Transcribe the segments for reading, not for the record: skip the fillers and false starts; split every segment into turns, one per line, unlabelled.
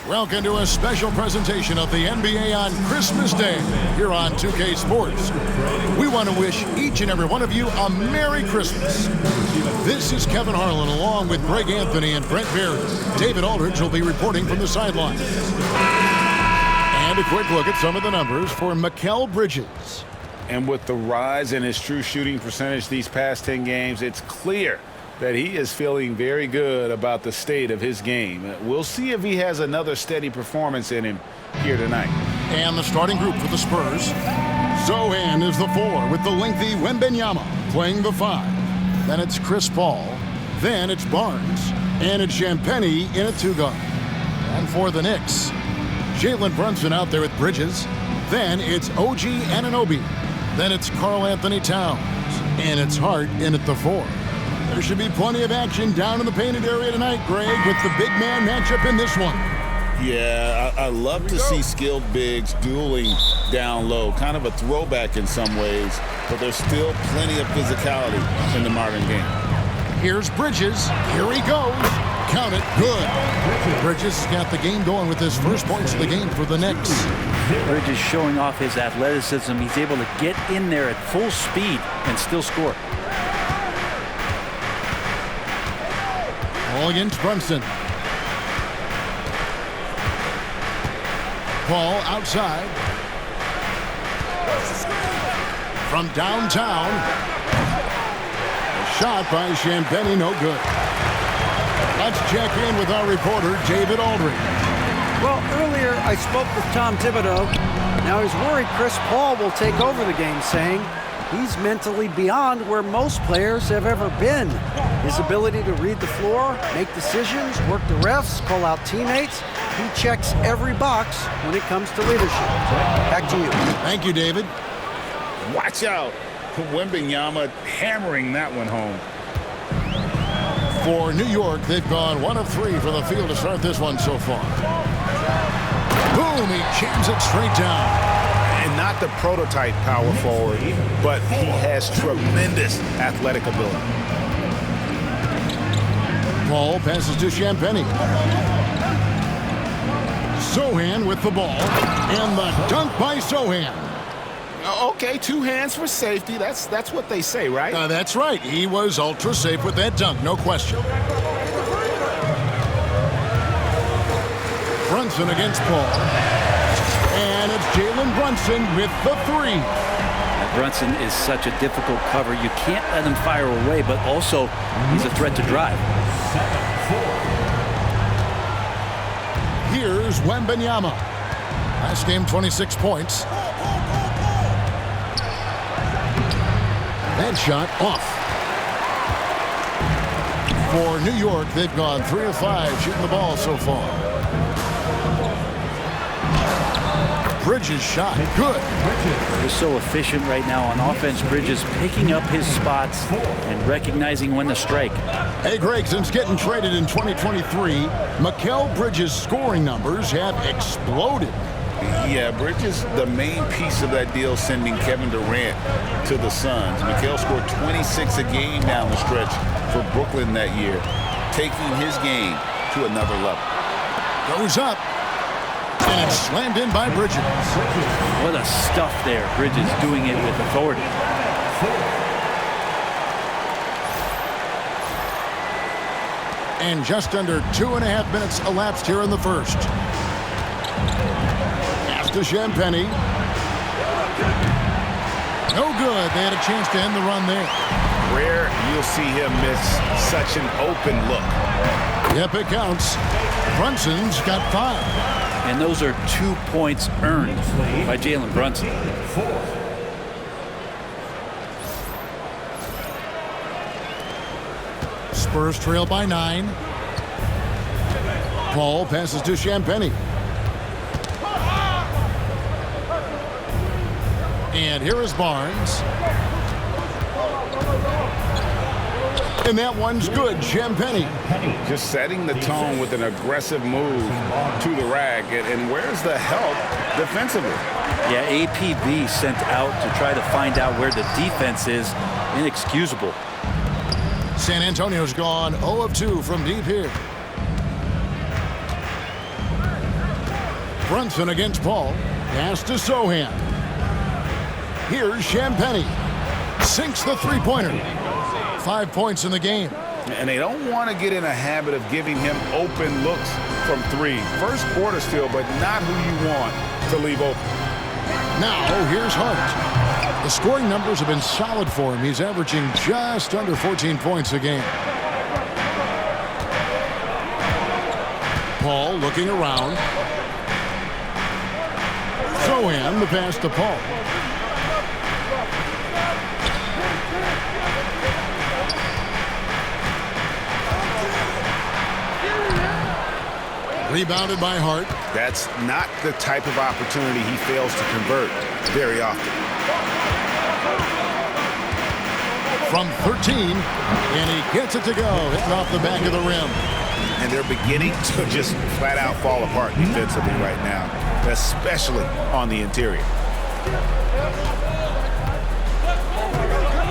Welcome to a special presentation of the NBA on Christmas Day here on 2K Sports. We want to wish each and every one of you a Merry Christmas. This is Kevin Harlan along with Greg Anthony and Brent Berry. David Aldridge will be reporting from the sideline. And a quick look at some of the numbers for Mikal Bridges.
And with the rise in his true shooting percentage these past 10 games, it's clear that he is feeling very good about the state of his game. We'll see if he has another steady performance in him here tonight.
And the starting group for the Spurs. Zohan is the 4 with the lengthy Wembanyama playing the 5. Then it's Chris Paul. Then it's Barnes. And it's Champagnie in a 2-guard. And for the Knicks, Jalen Brunson out there with Bridges. Then it's OG Anunoby. Then it's Karl Anthony Towns. And it's Hart in at the 4. There should be plenty of action down in the painted area tonight, Greg, with the big man matchup in this one.
Yeah, I love to see skilled bigs dueling down low. Kind of a throwback in some ways, but there's still plenty of physicality in the modern game.
Here's Bridges. Here he goes. Count it. Good. Bridges has got the game going with his first points of the game for the Knicks.
Bridges showing off his athleticism. He's able to get in there at full speed and still score.
Ball against Brunson. Ball outside. From downtown. A shot by Champagnie, no good. Let's check in with our reporter, David Aldridge.
Well, earlier I spoke with Tom Thibodeau. Now he's worried Chris Paul will take over the game, saying he's mentally beyond where most players have ever been. His ability to read the floor, make decisions, work the refs, call out teammates. He checks every box when it comes to leadership. Back to you.
Thank you, David.
Watch out. Wembanyama hammering that one home.
For New York, they've gone 1 of 3 from the field to start this one so far. Boom, he jams it straight down.
And not the prototype power forward, but he has tremendous athletic ability.
Paul passes to Champagnie. Zohan with the ball. And the dunk by Zohan.
Okay, 2 hands for safety. That's what they say, right?
That's right. He was ultra safe with that dunk, no question. Brunson against Paul. And it's Jalen Brunson with the 3.
Brunson is such a difficult cover. You can't let him fire away, but also he's a threat to drive.
Here's Wembanyama. Last game, 26 points. That shot off. For New York, they've gone 3 of 5 shooting the ball so far. Bridges shot. Good.
They're so efficient right now on offense. Bridges picking up his spots and recognizing when to strike.
Hey, Greg, since getting traded in 2023, Mikal Bridges' scoring numbers have exploded.
Yeah, Bridges, the main piece of that deal, sending Kevin Durant to the Suns. Mikal scored 26 a game down the stretch for Brooklyn that year, taking his game to another level.
Goes up. And it's slammed in by Bridges.
What a stuff there. Bridges doing it with authority.
And just under 2.5 minutes elapsed here in the first. Pass to Champagnie. No good. They had a chance to end the run there.
Rare you'll see him miss such an open look.
Yep, it counts. Brunson's got 5.
And those are 2 points earned by Jalen Brunson.
Spurs trail by 9. Paul passes to Champagnie. And here is Barnes. And that one's good, Champagnie.
Just setting the tone with an aggressive move to the rack. And where's the help defensively?
Yeah, APB sent out to try to find out where the defense is. Inexcusable.
San Antonio's gone 0 of 2 from deep here. Brunson against Paul. Pass to Sohan. Here's Champagnie. Sinks the three-pointer. 5 points in the game.
And they don't want to get in a habit of giving him open looks from three. First quarter still, but not who you want to leave open.
Now, here's Hart. The scoring numbers have been solid for him. He's averaging just under 14 points a game. Paul looking around. Sohan, the pass to Paul. Rebounded by Hart.
That's not the type of opportunity he fails to convert very often.
From 13, and he gets it to go, hitting off the back of the rim.
And they're beginning to just flat out fall apart defensively right now, especially on the interior.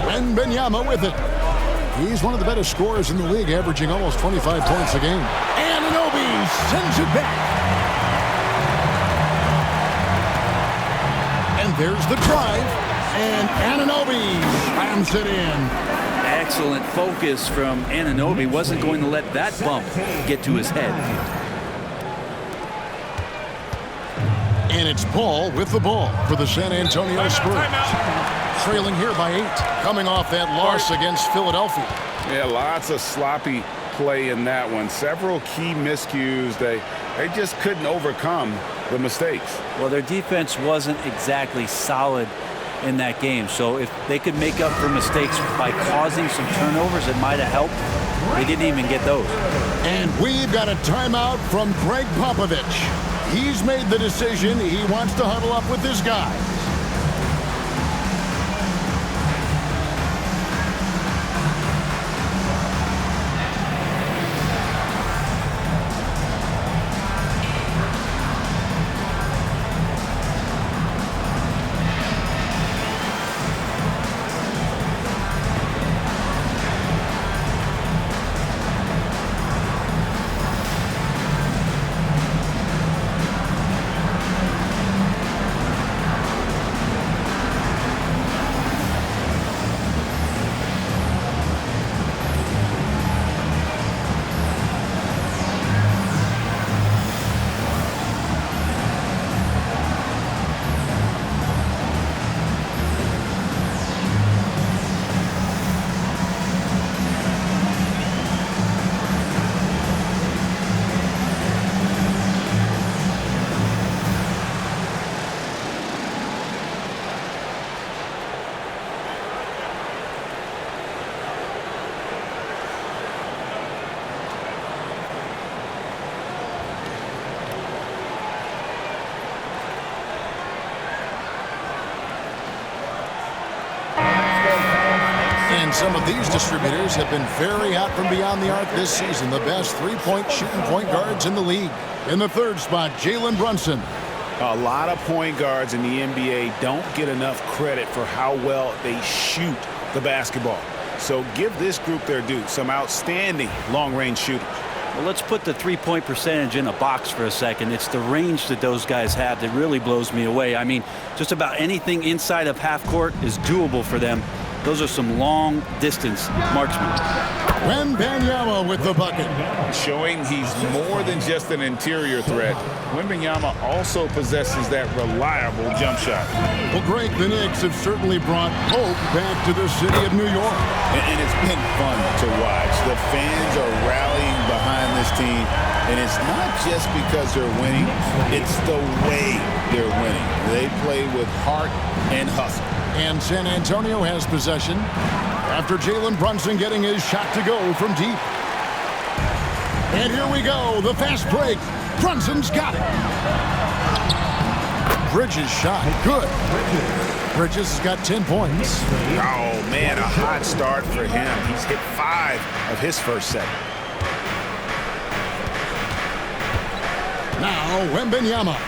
Wembanyama with it. He's one of the better scorers in the league, averaging almost 25 points a game. Anunoby sends it back. And there's the drive. And Anunoby slams it in.
Excellent focus from Anunoby. Wasn't going to let that bump get to his head.
And it's Paul with the ball for the San Antonio Spurs. Trailing here by 8, coming off that loss against Philadelphia.
Yeah, lots of sloppy play in that one. Several key miscues. They just couldn't overcome the mistakes.
Well, their defense wasn't exactly solid in that game. So if they could make up for mistakes by causing some turnovers, it might have helped. They didn't even get those.
And we've got a timeout from Greg Popovich. He's made the decision. He wants to huddle up with his guys. And some of these distributors have been very out from beyond the arc this season. The best three-point shooting point guards in the league. In the third spot, Jalen Brunson.
A lot of point guards in the NBA don't get enough credit for how well they shoot the basketball. So give this group their due. Some outstanding long-range shooters.
Well, let's put the three-point percentage in a box for a second. It's the range that those guys have that really blows me away. I mean, just about anything inside of half court is doable for them. Those are some long-distance marksmen.
Wembanyama with the bucket.
Showing he's more than just an interior threat. Wembanyama also possesses that reliable jump shot.
Well, Greg, the Knicks have certainly brought hope back to the city of New York.
And it's been fun to watch. The fans are rallying behind this team. And it's not just because they're winning. It's the way they're winning. They play with heart and hustle.
And San Antonio has possession after Jalen Brunson getting his shot to go from deep. And here we go, the fast break. Brunson's got it. Bridges shot, good. Bridges has got 10 points.
Oh, man, a hot start for him. He's hit 5 of his first set.
Now, Wembanyama.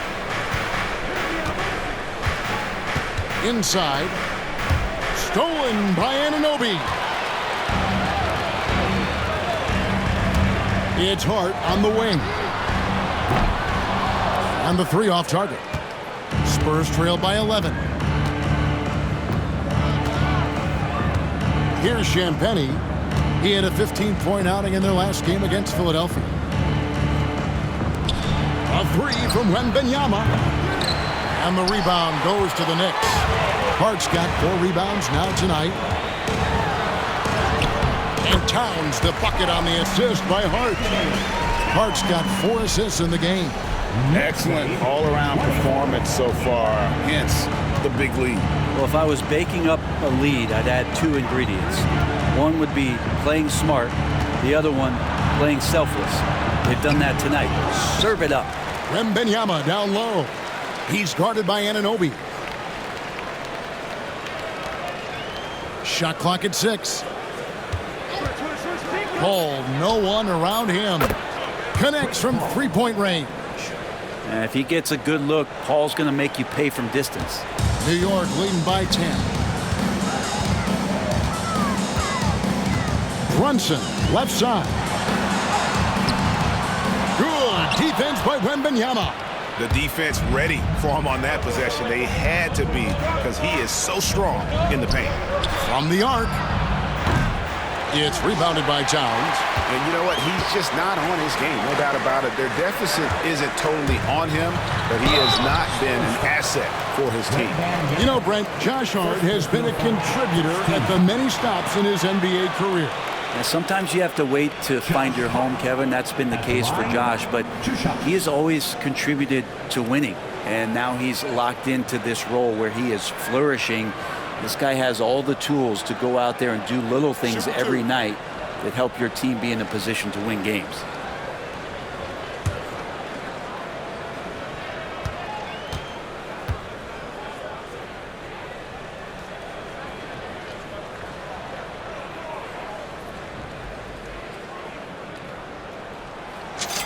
Inside. Stolen by Anunoby. It's Hart on the wing. And the three off target. Spurs trail by 11. Here's Champagnie. He had a 15-point outing in their last game against Philadelphia. A three from Wembanyama. And the rebound goes to the Knicks. Hart's got 4 rebounds now tonight. And Towns the bucket on the assist by Hart. Hart's got 4 assists in the game.
Excellent all-around performance so far, hence the big lead.
Well, if I was baking up a lead, I'd add 2 ingredients. One would be playing smart. The other one, playing selfless. They've done that tonight. Serve it up.
Wembanyama down low. He's guarded by Anunoby. Shot clock at 6. Paul, no one around him. Connects from 3-point range.
And if he gets a good look, Paul's going to make you pay from distance.
New York leading by 10. Brunson, left side. Good defense by Wembanyama.
The defense ready for him on that possession. They had to be because he is so strong in the paint.
From the arc. It's rebounded by Towns.
And you know what? He's just not on his game, no doubt about it. Their deficit isn't totally on him, but he has not been an asset for his team.
You know, Brent, Josh Hart has been a contributor at the many stops in his NBA career.
And sometimes you have to wait to find your home, Kevin. That's been the case for Josh, but he has always contributed to winning. And now he's locked into this role where he is flourishing. This guy has all the tools to go out there and do little things every night that help your team be in a position to win games.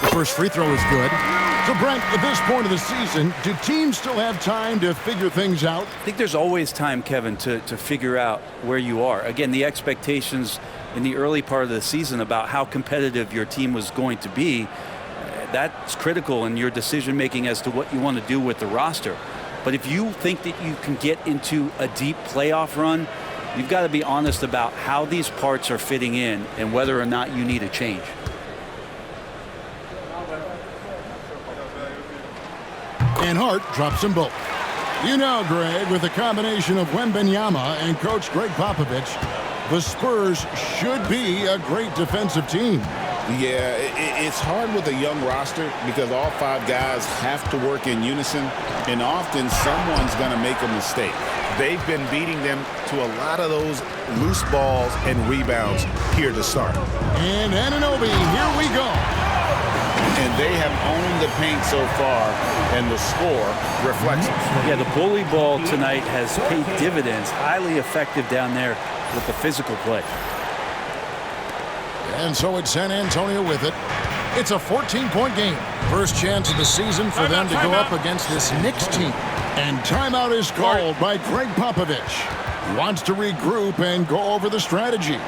The first free throw is good. So, Brent, at this point of the season, do teams still have time to figure things out?
I think there's always time, Kevin, to figure out where you are. Again, the expectations in the early part of the season about how competitive your team was going to be, that's critical in your decision-making as to what you want to do with the roster. But if you think that you can get into a deep playoff run, you've got to be honest about how these parts are fitting in and whether or not you need a change.
And Hart drops them both. You know, Greg, with the combination of Wembanyama and Coach Greg Popovich, the Spurs should be a great defensive team.
Yeah, it's hard with a young roster because all 5 guys have to work in unison, and often someone's going to make a mistake.
They've been beating them to a lot of those loose balls and rebounds here to start.
And Anunoby, here we go.
And they have owned the paint so far, and the score reflects it.
Yeah, the bully ball tonight has paid dividends. Highly effective down there with the physical play.
And so it's San Antonio with it. It's a 14-point game. First chance of the season for them to go up against this Knicks team. And timeout is called by Greg Popovich. He wants to regroup and go over the strategy.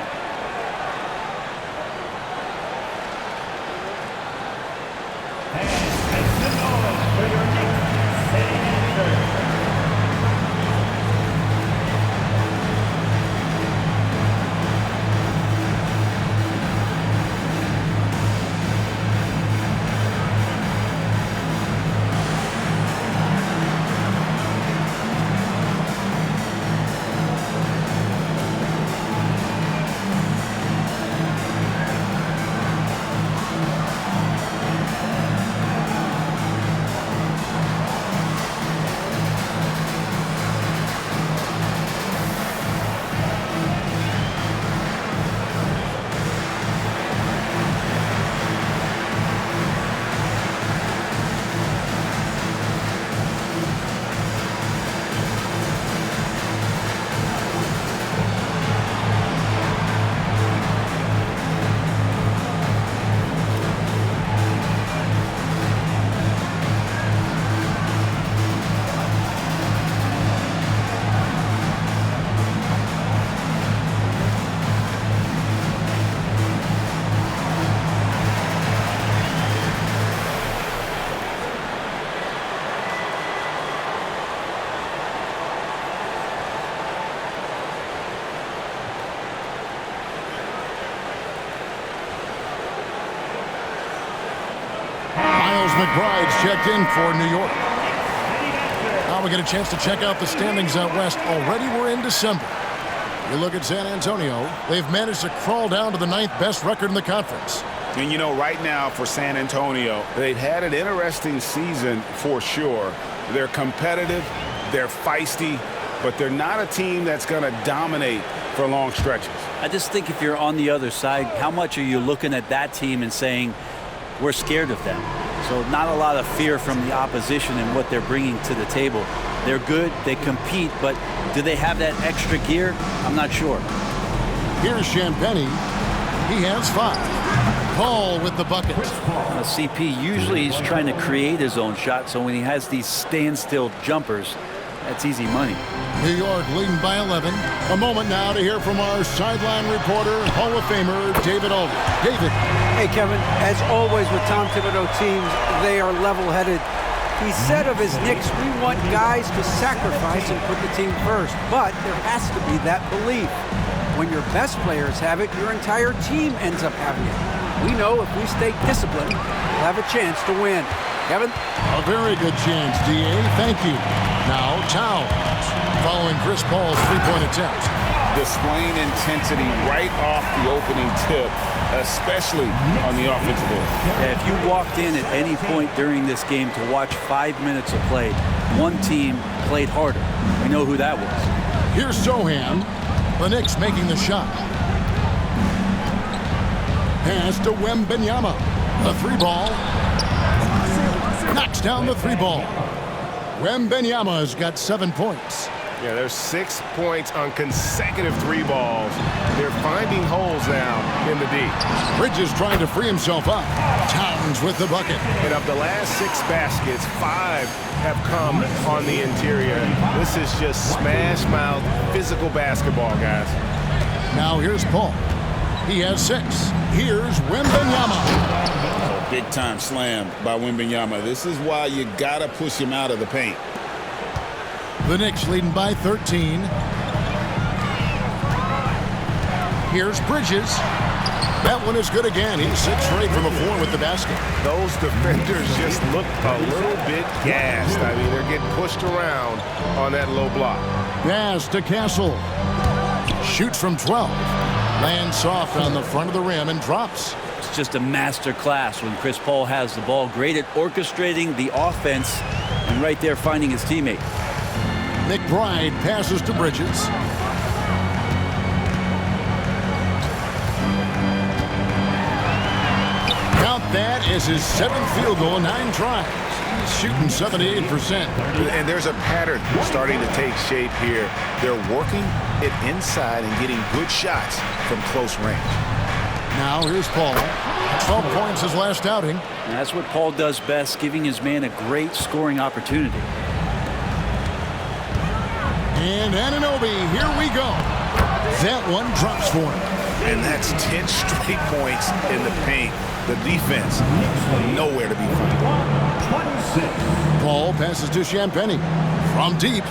As McBride's checked in for New York. Now we get a chance to check out the standings out west. Already we're in December. You look at San Antonio, they've managed to crawl down to the 9th best record in the conference.
And you know, right now for San Antonio, they've had an interesting season for sure. They're competitive, they're feisty, but they're not a team that's going to dominate for long stretches.
I just think if you're on the other side, how much are you looking at that team and saying, we're scared of them? So not a lot of fear from the opposition and what they're bringing to the table. They're good, they compete, but do they have that extra gear? I'm not sure.
Here's Champagnie. He has 5. Paul with the bucket.
CP, usually he's trying to create his own shot, so when he has these standstill jumpers, that's easy money.
New York leading by 11. A moment now to hear from our sideline reporter, Hall of Famer David Aldridge. David.
Hey, Kevin, as always with Tom Thibodeau teams, they are level-headed. He said of his Knicks, we want guys to sacrifice and put the team first. But there has to be that belief. When your best players have it, your entire team ends up having it. We know if we stay disciplined, we'll have a chance to win. Kevin?
A very good chance, D.A. Thank you. Now, Towns, following Chris Paul's three-point attempt.
Displaying intensity right off the opening tip, especially on the offensive end.
Yeah, if you walked in at any point during this game to watch 5 minutes of play, one team played harder. We know who that was.
Here's Sohan. The Knicks making the shot. Pass to Wembanyama. The 3-ball. Knocks down the 3-ball. Wembanyama has got 7 points.
Yeah, there's 6 points on consecutive 3 balls. They're finding holes now in the D.
Bridges trying to free himself up. Towns with the bucket.
And of the last 6 baskets, 5 have come on the interior. This is just smash mouth physical basketball, guys.
Now here's Paul. He has 6. Here's Wembanyama.
Big time slam by Wembanyama. This is why you gotta push him out of the paint.
The Knicks leading by 13. Here's Bridges. That one is good again. He's 6 straight from the floor with the basket.
Those defenders just look a little bit gassed. I mean, they're getting pushed around on that low block.
Pass to Castle. Shoots from 12. Lands soft on the front of the rim and drops.
It's just a master class when Chris Paul has the ball. Great at orchestrating the offense and right there finding his teammate.
McBride passes to Bridges. Count that as his 7th field goal in 9 tries. He's shooting 78%.
And there's a pattern starting to take shape here. They're working it inside and getting good shots from close range.
Now here's Paul. 12 points his last outing.
And that's what Paul does best, giving his man a great scoring opportunity.
And Anunoby, here we go.
That one drops for him.
And that's 10 straight points in the paint. The defense, nowhere to be found.
Paul passes to Champagnie. From deep.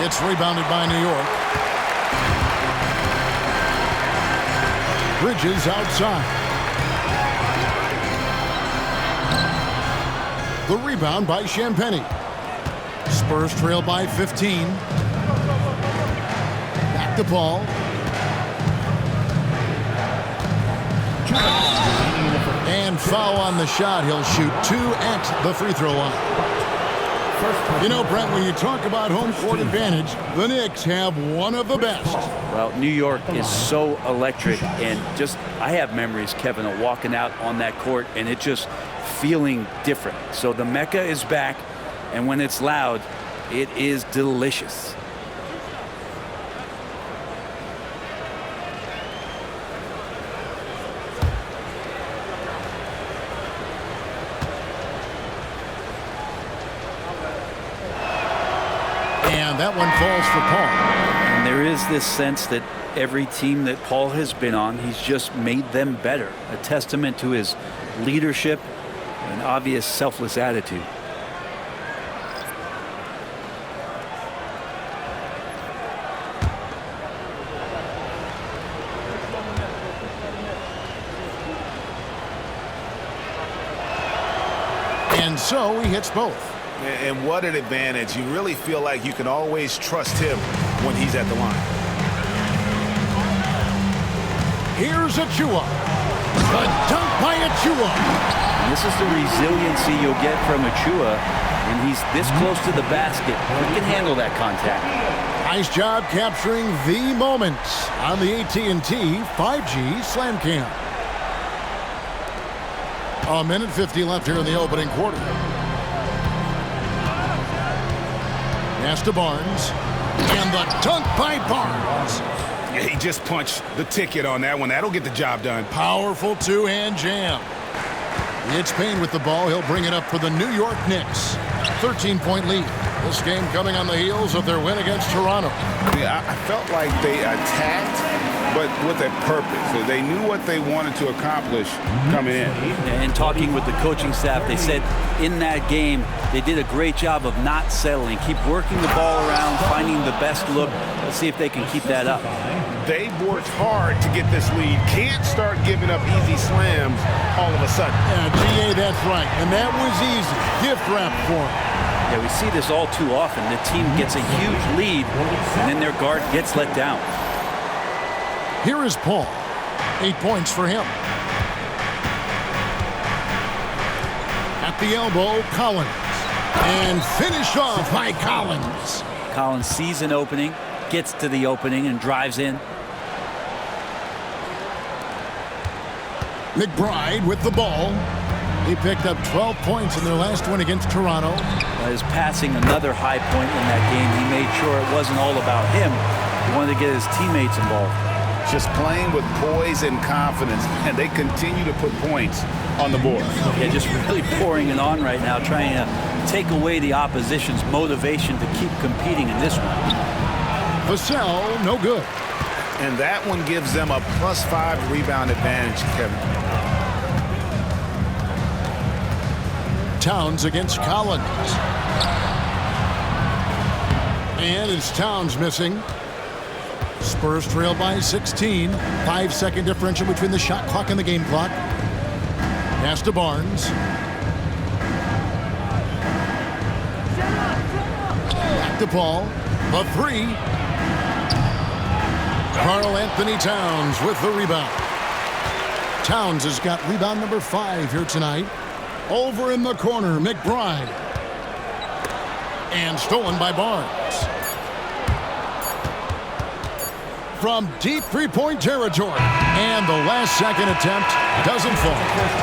It's rebounded by New York. Bridges outside. The rebound by Champagnie. Spurs trail by 15. Back to Paul. And foul on the shot. He'll shoot 2 at the free throw line. You know, Brent, when you talk about home court advantage, the Knicks have one of the best.
Well, New York is so electric, and just I have memories, Kevin, of walking out on that court and it just feeling different. So the Mecca is back, and when it's loud, it is delicious.
And that one falls for Paul.
And there is this sense that every team that Paul has been on, he's just made them better. A testament to his leadership and obvious selfless attitude.
And so he hits both.
And what an advantage. You really feel like you can always trust him when he's at the line.
Here's Achua. The dunk by Achua.
And this is the resiliency you'll get from Achua. When he's this close to the basket, he can handle that contact.
Nice job capturing the moments on the AT&T 5G Slam Cam. A minute 50 left here in the opening quarter. Pass to Barnes. And the dunk by Barnes.
Yeah, he just punched the ticket on that one. That'll get the job done.
Powerful two-hand jam. It's Payne with the ball. He'll bring it up for the New York Knicks. 13-point lead. This game coming on the heels of their win against Toronto.
Yeah, I felt like they attacked, but with a purpose. They knew what they wanted to accomplish coming in.
And talking with the coaching staff, they said in that game they did a great job of not settling. Keep working the ball around, finding the best look. Let's see if they can keep that up.
They've worked hard to get this lead. Can't start giving up easy slams all of a sudden.
Yeah, GA, that's right. And that was easy. Gift wrap for him.
Yeah, we see this all too often. The team gets a huge lead, and then their guard gets let down.
Here is Paul. 8 points for him. At the elbow, Collins. And finish off by Collins.
Collins sees an opening, gets to the opening, and drives in.
McBride with the ball. He picked up 12 points in their last win against Toronto.
His passing another high point in that game. He made sure it wasn't all about him. He wanted to get his teammates involved.
Just playing with poise and confidence, and they continue to put points on the board.
Yeah, just really pouring it on right now, trying to take away the opposition's motivation to keep competing in this one.
Vassell, no good.
And that one gives them a +5 rebound advantage, Kevin.
Towns against Collins. And it's Towns missing. Spurs trail by 16. 5-second differential between the shot clock and the game clock. Pass to Barnes. Back to Paul. The three. Karl Anthony Towns with the rebound. Towns has got rebound number 5 here tonight. Over in the corner, McBride. And stolen by Barnes. From deep three-point territory. And the last second attempt doesn't fall.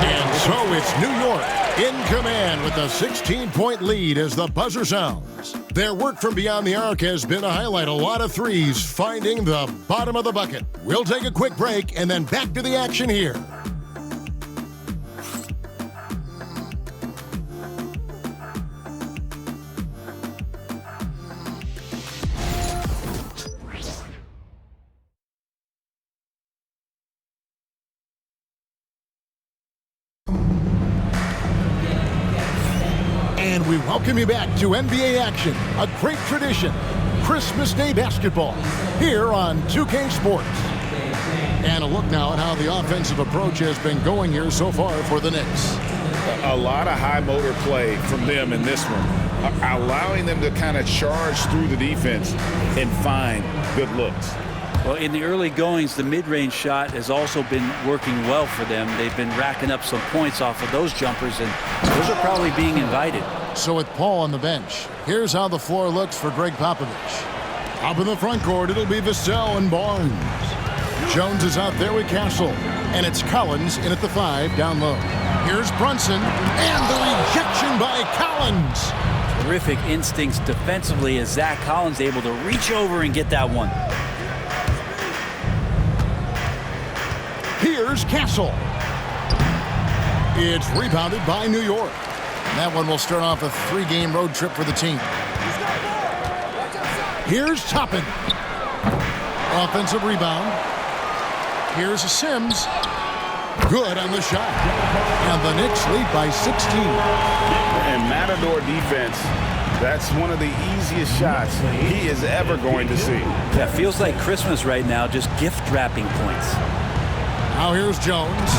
And so it's New York in command with a 16-point lead as the buzzer sounds. Their work from beyond the arc has been a highlight. A lot of threes finding the bottom of the bucket. We'll take a quick break and then back to the action here. And we welcome you back to NBA action, a great tradition, Christmas Day basketball, here on 2K Sports. And a look now at how the offensive approach has been going here so far for the Knicks.
A lot of high motor play from them in this one, allowing them to kind of charge through the defense and find good looks.
Well, in the early goings, the mid-range shot has also been working well for them. They've been racking up some points off of those jumpers, and those are probably being invited.
So with Paul on the bench, here's how the floor looks for Greg Popovich. Up in the front court, it'll be Vassell and Barnes. Jones is out there with Castle, and it's Collins in at the 5 down low. Here's Brunson, and the rejection by Collins.
Terrific instincts defensively as Zach Collins able to reach over and get that one.
Here's Castle. It's rebounded by New York. That one will start off a 3-game road trip for the team. Here's Toppin. Offensive rebound. Here's Sims. Good on the shot. And the Knicks lead by 16.
And Matador defense, that's one of the easiest shots he is ever going to see.
That feels like Christmas right now, just gift wrapping points.
Now here's Jones.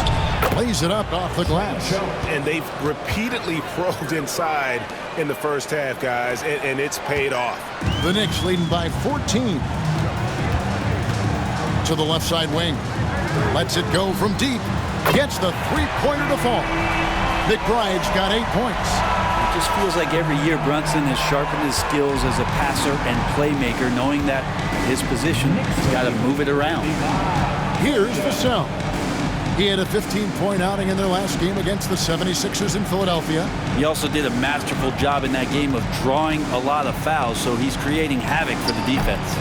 lays it up off the glass.
And they've repeatedly probed inside in the first half, guys, and it's paid off.
The Knicks leading by 14. To the left side wing. Lets it go from deep. Gets the three-pointer to fall. McBride's got 8 points.
It just feels like every year Brunson has sharpened his skills as a passer and playmaker, knowing that his position, he's got to move it around.
Here's Vassell. He had a 15-point outing in their last game against the 76ers in Philadelphia.
He also did a masterful job in that game of drawing a lot of fouls, so he's creating havoc for the defense.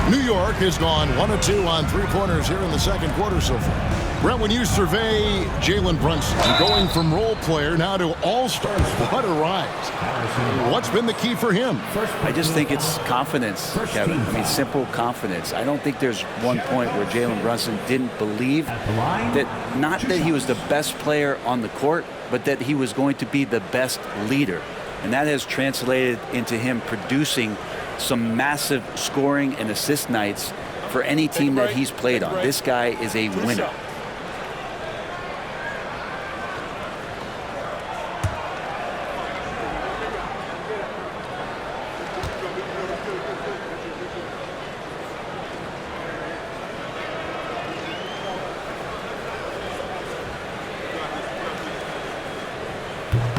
New York has gone 1 of 2 on three-pointers here in the second quarter so far. Brent, when you survey Jalen Brunson, going from role player now to all-star, what a rise. What's been the key for him?
I just think it's confidence, Kevin. I mean, simple confidence. I don't think there's one point where Jalen Brunson didn't believe that, not that he was the best player on the court, but that he was going to be the best leader. And that has translated into him producing some massive scoring and assist nights for any team that he's played on. This guy is a winner.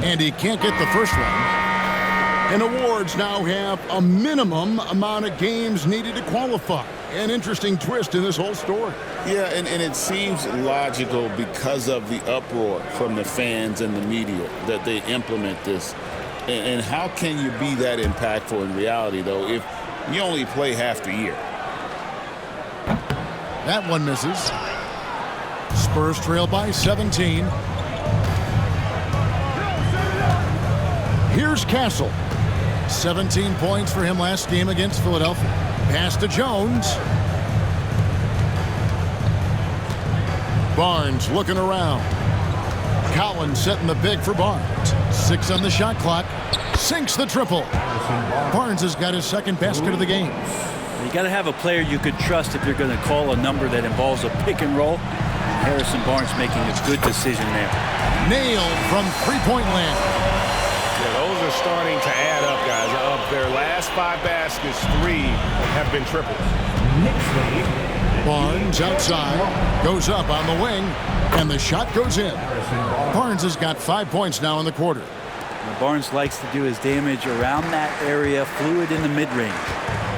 And he can't get the first one. And awards now have a minimum amount of games needed to qualify. An interesting twist in this whole story.
Yeah, and it seems logical because of the uproar from the fans and the media that they implement this. And how can you be that impactful in reality, though, if you only play half the year?
That one misses. Spurs trail by 17. Here's Castle. 17 points for him last game against Philadelphia. Pass to Jones. Barnes looking around. Collins setting the big for Barnes. 6 on the shot clock. Sinks the triple. Barnes has got his second basket of the game.
You got to have a player you could trust if you're going to call a number that involves a pick and roll. Harrison Barnes making a good decision there.
Nailed from three-point land.
Yeah, those are starting to add up, guys. Of their last 5 baskets, 3 have been triples.
Barnes outside, goes up on the wing, and the shot goes in. Barnes has got 5 points now in the quarter.
Barnes likes to do his damage around that area, fluid in the mid-range.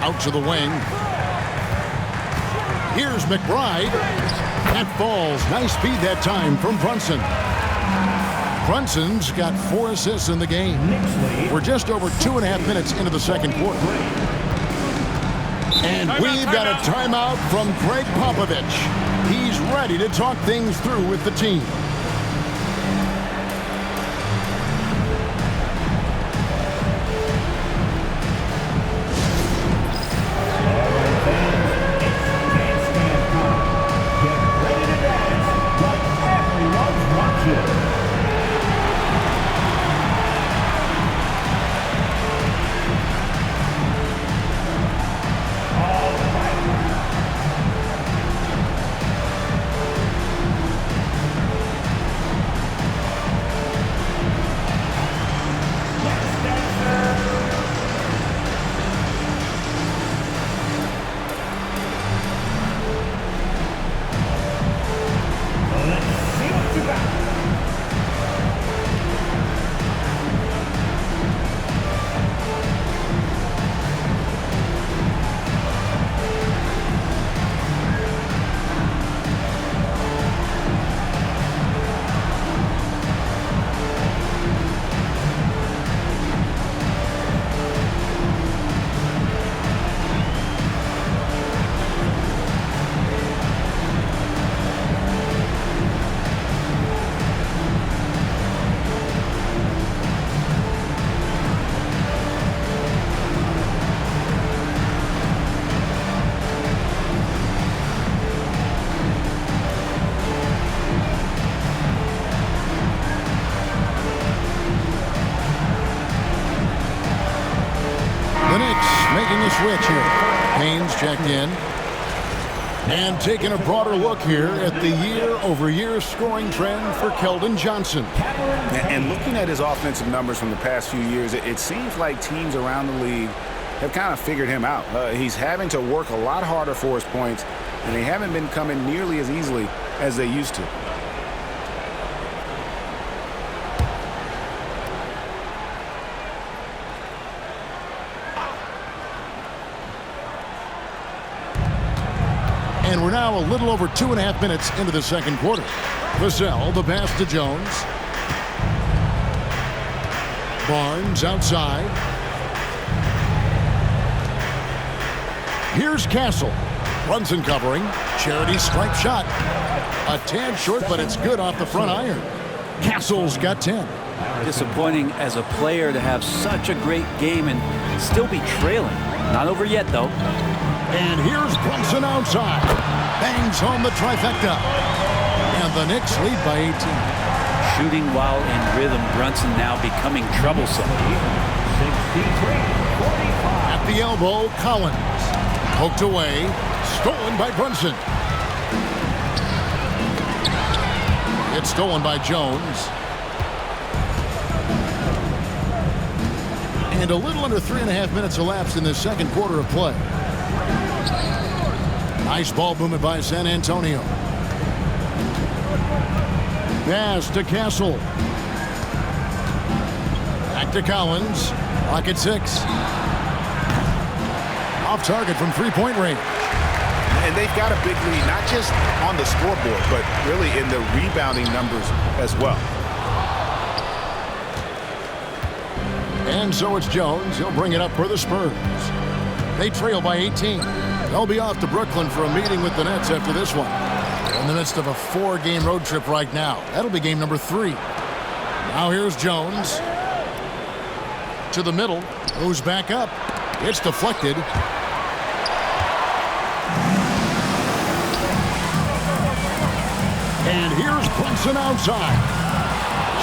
Out to the wing. Here's McBride. That falls. Nice speed that time from Brunson. Brunson's got 4 assists in the game. We're just over 2.5 minutes into the second quarter. And we've got a timeout from Greg Popovich. He's ready to talk things through with the team. The Knicks making a switch here. Haynes checked in. And taking a broader look here at the year-over-year scoring trend for Keldon Johnson.
And looking at his offensive numbers from the past few years, it seems like teams around the league have kind of figured him out. He's having to work a lot harder for his points, and they haven't been coming nearly as easily as they used to.
And we're now a little over 2.5 minutes into the second quarter. Vassell, the pass to Jones. Barnes outside. Here's Castle. Brunson covering. Charity stripe shot. A tad short, but it's good off the front iron. Castle's got 10.
Disappointing as a player to have such a great game and still be trailing. Not over yet, though.
And here's Brunson outside. Bangs home the trifecta. And the Knicks lead by 18.
Shooting while in rhythm, Brunson now becoming troublesome.
At the elbow, Collins. Poked away. Stolen by Brunson. It's stolen by Jones. And a little under 3.5 minutes elapsed in the second quarter of play. Nice ball movement by San Antonio. Pass to Castle. Back to Collins. Clock at 6. Off target from three-point range.
And they've got a big lead, not just on the scoreboard, but really in the rebounding numbers as well.
And so it's Jones. He'll bring it up for the Spurs. They trail by 18. They'll be off to Brooklyn for a meeting with the Nets after this one. They're in the midst of a 4-game road trip right now. That'll be game number 3. Now here's Jones. To the middle. Goes back up. It's deflected. And here's Brunson outside.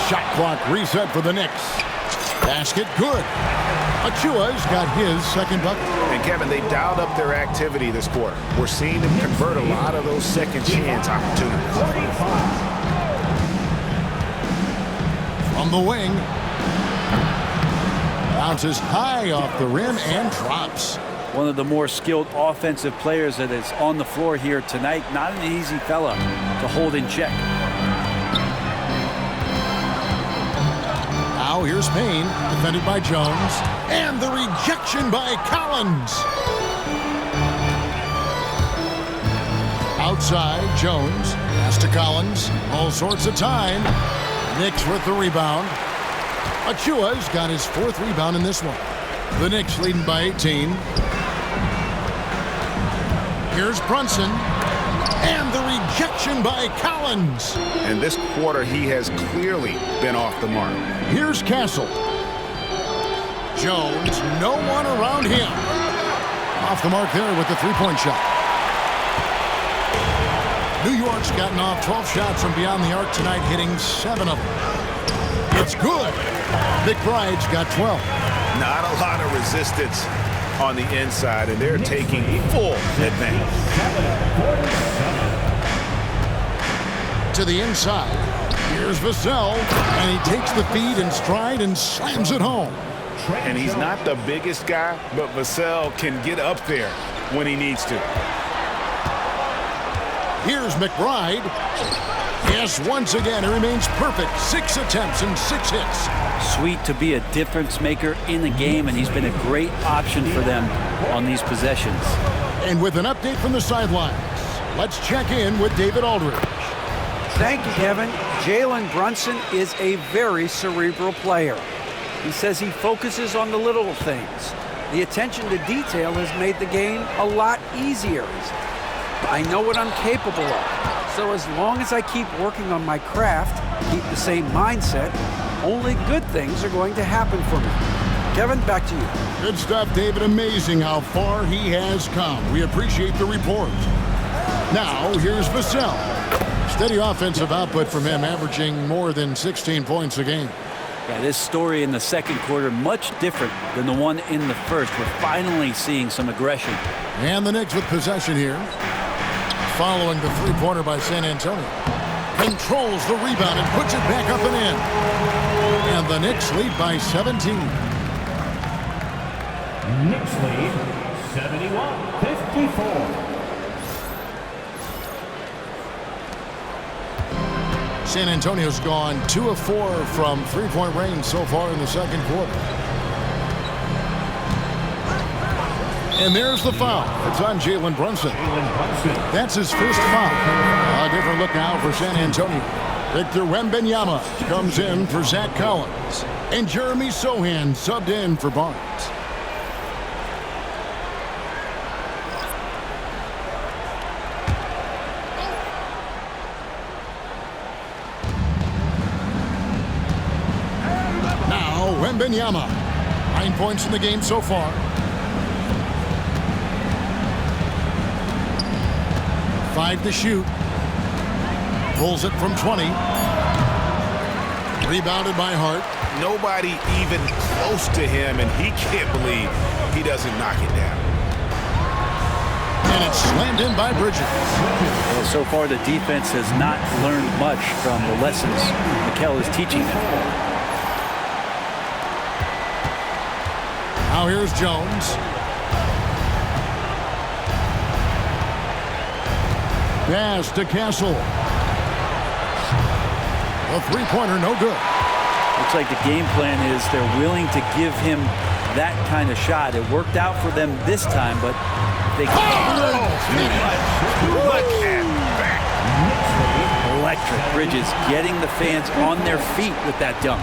Shot clock reset for the Knicks. Basket good. Achua's got his second bucket.
And Kevin, they dialed up their activity this quarter. We're seeing them convert a lot of those second chance opportunities.
From the wing. Bounces high off the rim and drops.
One of the more skilled offensive players that is on the floor here tonight. Not an easy fella to hold in check.
Now here's Payne, defended by Jones. And the rejection by Collins. Outside, Jones. Pass to Collins. All sorts of time. Knicks with the rebound. Achua's got his 4th rebound in this one. The Knicks leading by 18. Here's Brunson. And the rejection by Collins.
And this quarter, he has clearly been off the mark.
Here's Castle. Jones, no one around him. Off the mark there with the three-point shot. New York's gotten off 12 shots from beyond the arc tonight, hitting 7 of them. It's good. McBride's got 12.
Not a lot of resistance on the inside, and they're taking full advantage.
To the inside. Here's Vassell, and he takes the feed in stride and slams it home.
And he's not the biggest guy, but Vassell can get up there when he needs to.
Here's McBride. Yes, once again, he remains perfect. 6 attempts and 6 hits.
Sweet to be a difference maker in the game, and he's been a great option for them on these possessions.
And with an update from the sidelines, let's check in with David Aldridge.
Thank you, Kevin. Jalen Brunson is a very cerebral player. He says he focuses on the little things. The attention to detail has made the game a lot easier. I know what I'm capable of. So as long as I keep working on my craft, keep the same mindset, only good things are going to happen for me. Kevin, back to you.
Good stuff, David. Amazing how far he has come. We appreciate the report. Now, here's Vassell. Steady offensive output from him, averaging more than 16 points a game.
Yeah, this story in the second quarter, much different than the one in the first. We're finally seeing some aggression.
And the Knicks with possession here. following the three-pointer by San Antonio. Controls the rebound and puts it back up and in. And the Knicks lead by 17.
Knicks lead 71-54.
San Antonio's gone 2 of 4 from three-point range so far in the second quarter. And there's the foul. It's on Jalen Brunson. That's his first foul. A different look now for San Antonio. Victor Wembanyama comes in for Zach Collins. And Jeremy Sohan subbed in for Barnes. Now Wembanyama. 9 points in the game so far. 5 to shoot. Pulls it from 20. Rebounded by Hart.
Nobody even close to him, and he can't believe he doesn't knock it down.
And it's slammed in by Bridges.
Well, so far the defense has not learned much from the lessons Mikal is teaching them.
Now here's Jones. Pass to Castle. A three-pointer, no good.
Looks like the game plan is they're willing to give him that kind of shot. It worked out for them this time, but they can't.
Look at that.
Electric. Bridges getting the fans on their feet with that dunk.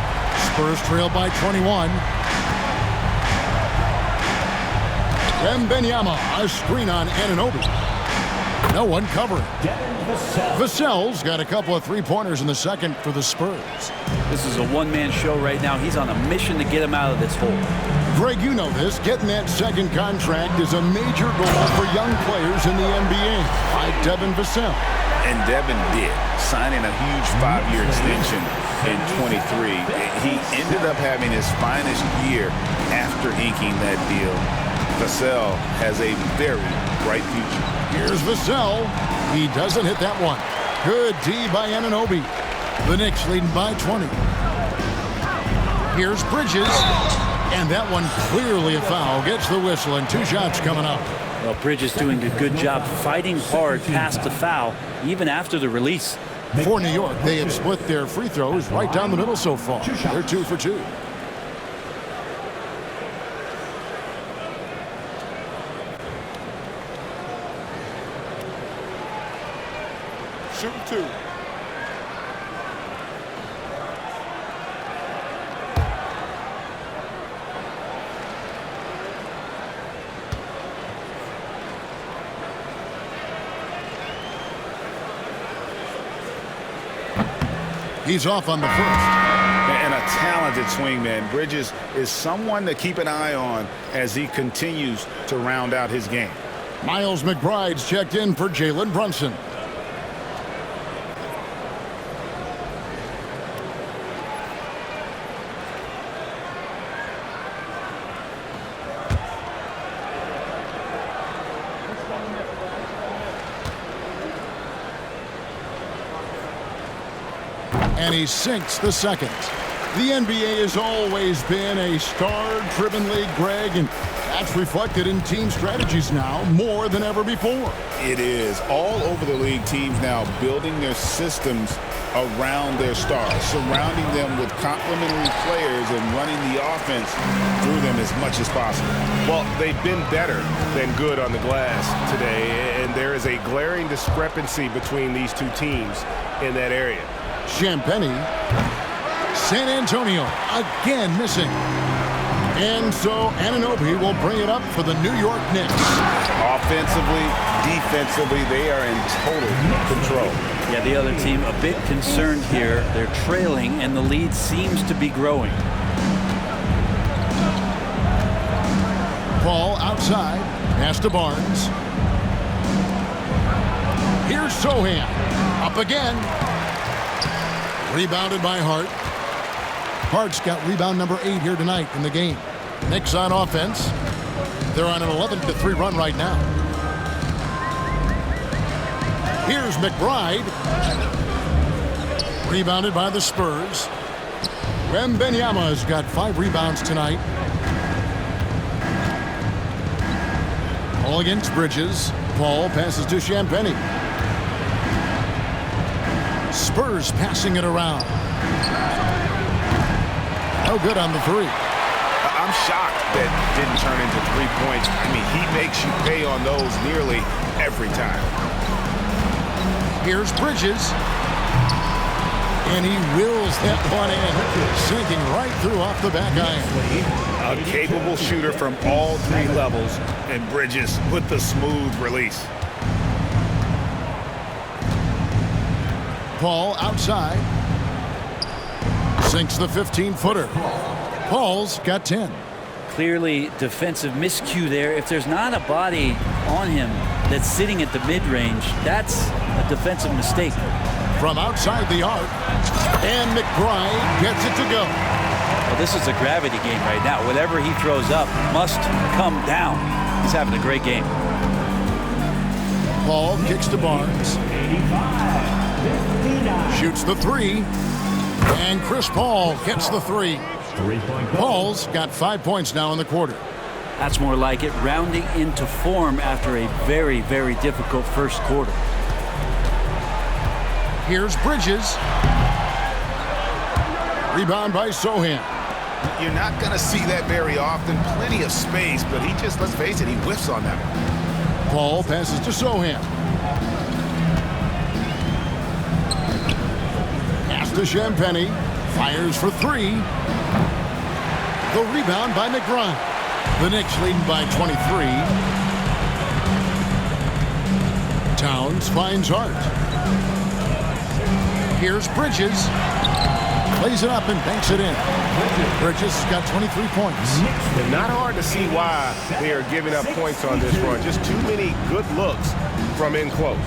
Spurs trail by 21. Wembanyama, a screen on Anunoby. No one covering. Vassell's got a couple of three-pointers in the second for the Spurs.
This is a one-man show right now. He's on a mission to get him out of this hole.
Greg, you know this. Getting that second contract is a major goal for young players in the NBA, like Devin Vassell.
And Devin did, signing a huge 5-year extension in 23. He ended up having his finest year after inking that deal. Vassell has a very bright future.
Here's Vassell. He doesn't hit that one. Good D by Anunoby. The Knicks leading by 20. Here's Bridges. And that one clearly a foul. Gets the whistle and 2 shots coming up.
Well, Bridges doing a good job fighting hard past the foul, even after the release.
For New York, they have split their free throws right down the middle so far. They're 2 for 2.
Shoot 2.
He's off on the first.
And a talented swingman. Bridges is someone to keep an eye on as he continues to round out his game.
Miles McBride's checked in for Jalen Brunson. And he sinks the second. The NBA has always been a star-driven league, Greg, and that's reflected in team strategies now more than ever before.
It is. All over the league, teams now building their systems around their stars, surrounding them with complementary players and running the offense through them as much as possible. Well, they've been better than good on the glass today, and there is a glaring discrepancy between these two teams in that area.
Champagny. San Antonio again missing. And so Anunoby will bring it up for the New York Knicks.
Offensively, defensively, they are in total control.
Yeah, the other team a bit concerned here. They're trailing, and the lead seems to be growing.
Ball outside. Pass to Barnes. Here's Sohan. Up again. Rebounded by Hart. Hart's got rebound number 8 here tonight in the game. Knicks on offense. They're on an 11-3 run right now. Here's McBride. Rebounded by the Spurs. Wembanyama has got 5 rebounds tonight. All against Bridges. Paul passes to Champagnie. Spurs passing it around. No good on the 3.
I'm shocked that didn't turn into 3 points. I mean, he makes you pay on those nearly every time.
Here's Bridges. And he wills that one in, sinking right through off the back iron.
A capable shooter from all 3 levels, and Bridges with the smooth release.
Paul outside. Sinks the 15-footer. Paul's got 10.
Clearly defensive miscue there. If there's not a body on him that's sitting at the mid-range, that's a defensive mistake.
From outside the arc, and McBride gets it to go.
Well, this is a gravity game right now. Whatever he throws up must come down. He's having a great game.
Paul kicks to Barnes. Shoots the 3. And Chris Paul gets the 3. Paul's got 5 points now in the quarter.
That's more like it, rounding into form after a very, very difficult first quarter.
Here's Bridges. Rebound by Sohan.
You're not going to see that very often. Plenty of space, but he just, let's face it, he whiffs on that one.
Paul passes to Sohan. Pass to Champagnie. Fires for 3. The rebound by McBride. The Knicks leading by 23. Towns finds Hart. Here's Bridges. Plays it up and banks it in. Bridges has got 23 points.
And not hard to see why they are giving up points on this run. Just too many good looks from in close.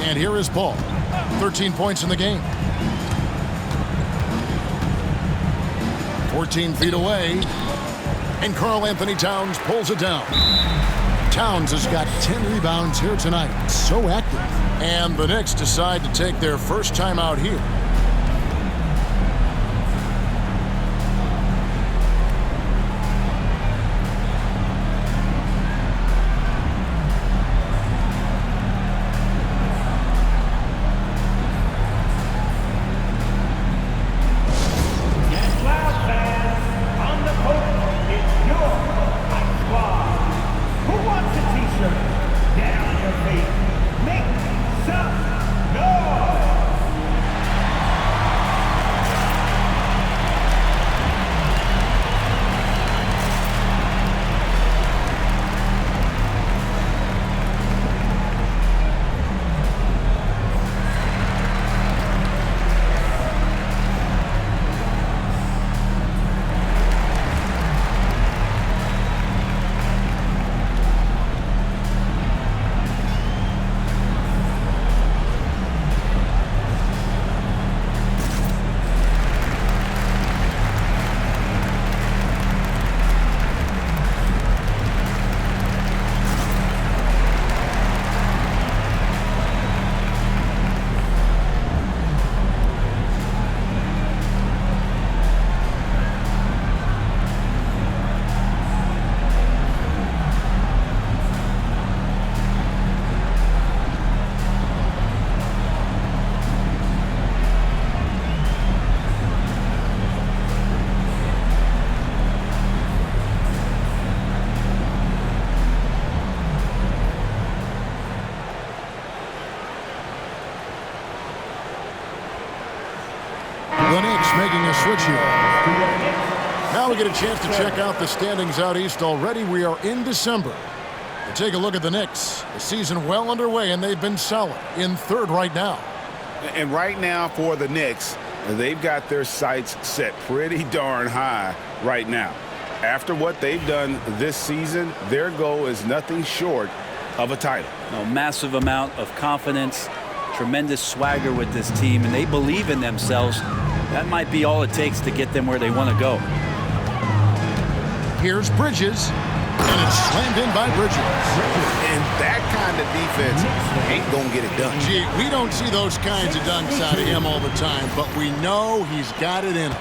And here is Paul. 13 points in the game. 14 feet away. And Karl Anthony Towns pulls it down. Towns has got 10 rebounds here tonight. So active. And the Knicks decide to take their first time out here. The Knicks making a switch here. Now we get a chance to check out the standings out east already. We are in December. And take a look at the Knicks. The season well underway, and they've been solid in third right now.
And right now for the Knicks, they've got their sights set pretty darn high right now. After what they've done this season, their goal is nothing short of a title.
No, massive amount of confidence, tremendous swagger with this team, and they believe in themselves. That might be all it takes to get them where they want to go.
Here's Bridges. And it's slammed in by Bridges.
And that kind of defense ain't going to get it done.
Gee, we don't see those kinds of dunks out of him all the time, but we know he's got it in him.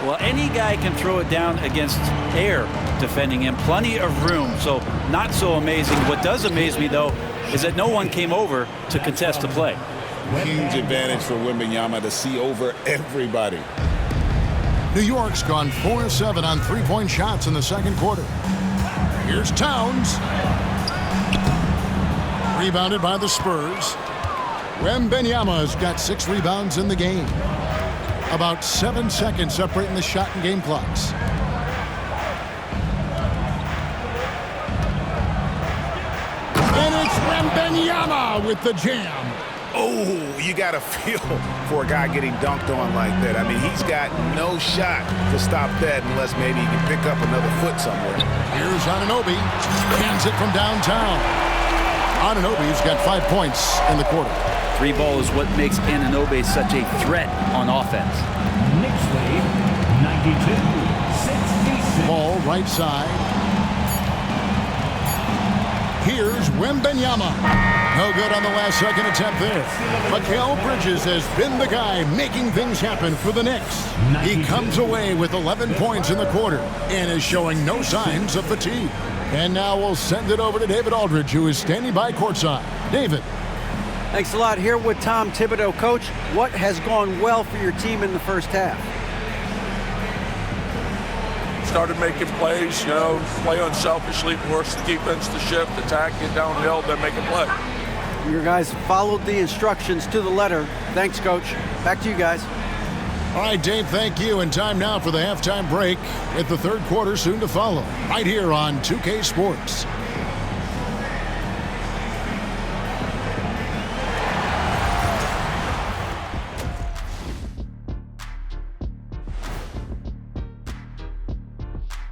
Well, any guy can throw it down against air defending him. Plenty of room, so not so amazing. What does amaze me, though, is that no one came over to contest the play.
Huge advantage for Wembanyama to see over everybody.
New York's gone 4-7 on three-point shots in the second quarter. Here's Towns. Rebounded by the Spurs. Wembanyama's got 6 rebounds in the game. About 7 seconds separating the shot and game clocks. And it's Wembanyama with the jam.
Oh, you got to feel for a guy getting dunked on like that. I mean, he's got no shot to stop that unless maybe he can pick up another foot somewhere.
Here's Anunoby. Hands it from downtown. Anunoby's got 5 points in the quarter.
3 ball is what makes Anunoby such a threat on offense.
Knicks lead 92-66.
Ball right side. Here's Wembanyama. No good on the last second attempt there. Mikal Bridges has been the guy making things happen for the Knicks. He comes away with 11 points in the quarter and is showing no signs of fatigue. And now we'll send it over to David Aldridge, who is standing by courtside. David.
Thanks a lot. Here with Tom Thibodeau. Coach, what has gone well for your team in the first half?
Started making plays, play unselfishly, force the defense to shift, attack, get downhill, then make a play.
Your guys followed the instructions to the letter. Thanks, Coach. Back to you guys.
All right, Dave, thank you. And time now for the halftime break with the third quarter soon to follow. Right here on 2K Sports.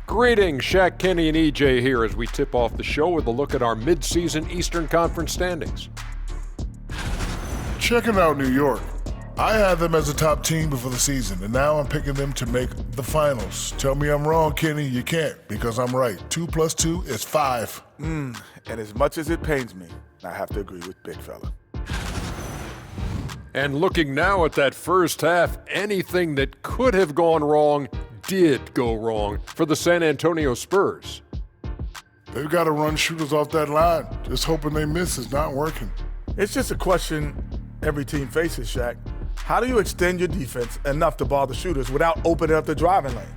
Greetings, Shaq, Kenny, and EJ here as we tip off the show with a look at our mid-season Eastern Conference standings.
Checking out New York. I had them as a top team before the season, and now I'm picking them to make the finals. Tell me I'm wrong, Kenny. You can't, because I'm right. 2 + 2 is 5.
And as much as it pains me, I have to agree with Big Fella.
And looking now at that first half, anything that could have gone wrong did go wrong for the San Antonio Spurs.
They've got to run shooters off that line. Just hoping they miss is not working.
It's just a question every team faces, Shaq. How do you extend your defense enough to bother shooters without opening up the driving lanes?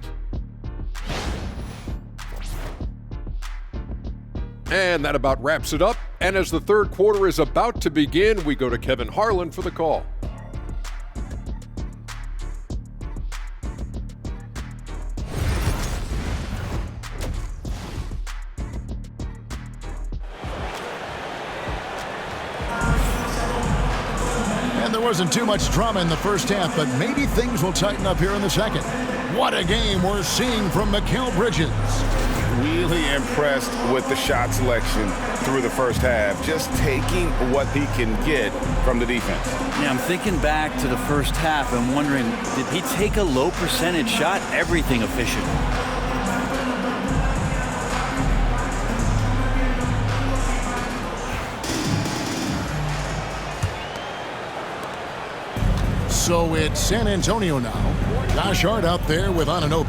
And that about wraps it up. And as the third quarter is about to begin, we go to Kevin Harlan for the call.
There wasn't too much drama in the first half, but maybe things will tighten up here in the second. What a game we're seeing from Mikal Bridges.
Really impressed with the shot selection through the first half, just taking what he can get from the defense.
Yeah, I'm thinking back to the first half. I'm wondering, did he take a low percentage shot? Everything efficient.
So it's San Antonio now. Josh Hart out there with Anunoby.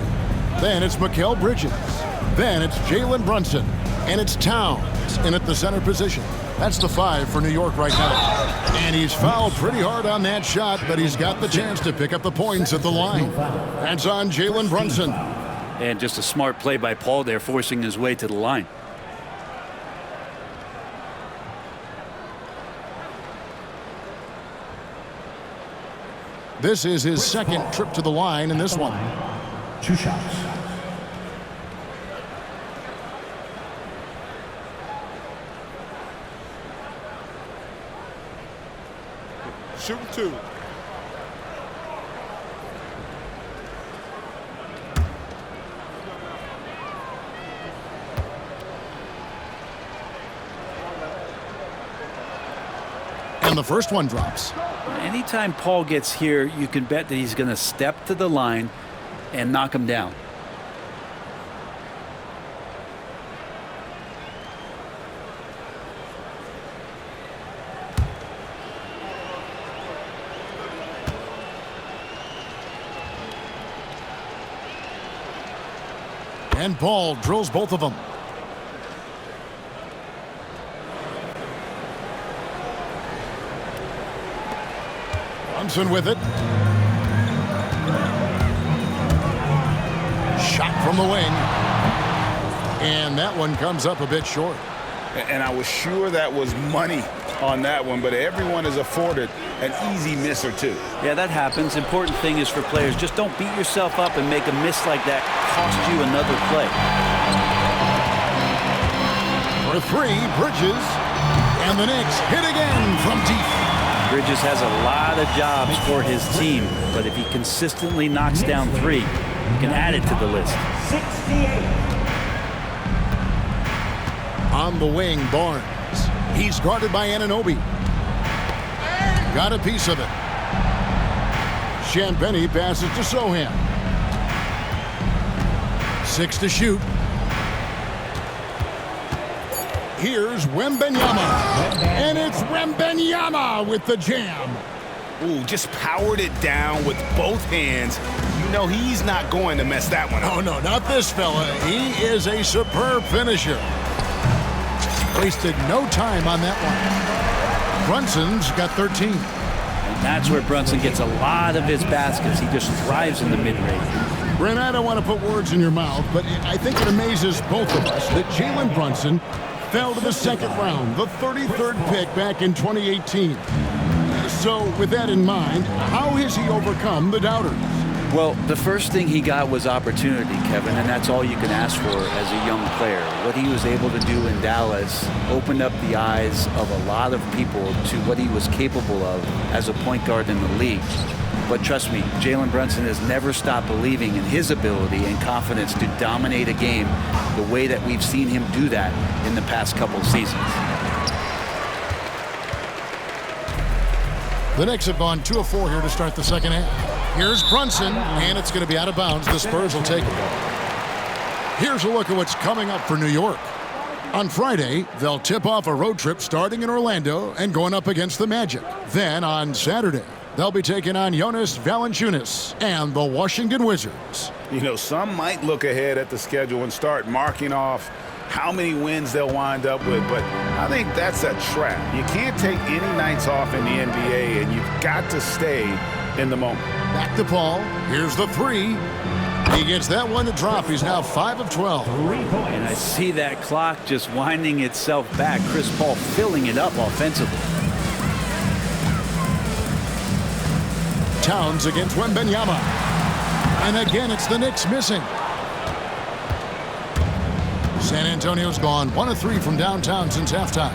Then it's Mikal Bridges. Then it's Jalen Brunson. And it's Towns in at the center position. That's the 5 for New York right now. And he's fouled pretty hard on that shot, but he's got the chance to pick up the points at the line. That's on Jalen Brunson.
And just a smart play by Paul there, forcing his way to the line.
This is his second trip to the line in this one.
2 shots.
Shoot 2.
And the first one drops.
Anytime Paul gets here, you can bet that he's going to step to the line and knock him down.
And Paul drills both of them. Brunson with it. Shot from the wing. And that one comes up a bit short.
And I was sure that was money on that one, but everyone is afforded an easy miss or two.
Yeah, that happens. Important thing is for players, just don't beat yourself up and make a miss like that cost you another play.
For three, Bridges. And the Knicks hit again from deep.
Bridges has a lot of jobs for his team, but if he consistently knocks down three, he can add it to the list.
68.
On the wing, Barnes. He's guarded by Anunoby. Got a piece of it. Champagnie passes to Sohan. 6 to shoot. Here's Wembanyama. And it's Wembanyama with the jam.
Ooh, just powered it down with both hands. You know he's not going to mess that one up.
Oh, no, not this fella. He is a superb finisher. Wasted no time on that one. Brunson's got 13.
And that's where Brunson gets a lot of his baskets. He just thrives in the mid-range.
Brent, I don't want to put words in your mouth, but I think it amazes both of us that Jalen Brunson fell to the second round, the 33rd pick back in 2018. So with that in mind, how has he overcome the doubters?
Well, the first thing he got was opportunity, Kevin, and that's all you can ask for as a young player. What he was able to do in Dallas opened up the eyes of a lot of people to what he was capable of as a point guard in the league. But trust me, Jalen Brunson has never stopped believing in his ability and confidence to dominate a game the way that we've seen him do that in the past couple of seasons.
The Knicks have gone 2 of 4 here to start the second half. Here's Brunson, and it's going to be out of bounds. The Spurs will take it. Here's a look at what's coming up for New York. On Friday, they'll tip off a road trip starting in Orlando and going up against the Magic. Then on Saturday, they'll be taking on Jonas Valanciunas and the Washington Wizards.
You know, some might look ahead at the schedule and start marking off how many wins they'll wind up with, but I think that's a trap. You can't take any nights off in the NBA, and you've got to stay in the moment.
Back to Paul. Here's the three. He gets that one to drop. He's now 5 of 12.
And I see that clock just winding itself back. Chris Paul filling it up offensively.
Towns against Wembanyama. And again, it's the Knicks missing. San Antonio's gone 1 of 3 from downtown since halftime.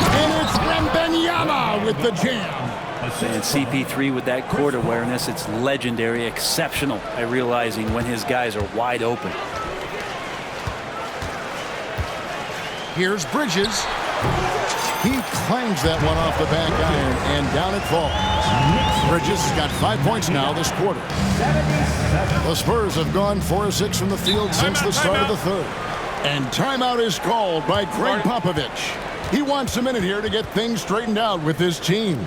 And it's Wembanyama with the jam.
And CP3 with that court awareness, it's legendary, exceptional at realizing when his guys are wide open.
Here's Bridges. He clangs that one off the back iron, and down it falls. Bridges has got 5 points now this quarter. The Spurs have gone 4 of 6 from the field since the start of the third. And timeout is called by Greg Popovich. He wants a minute here to get things straightened out with his team.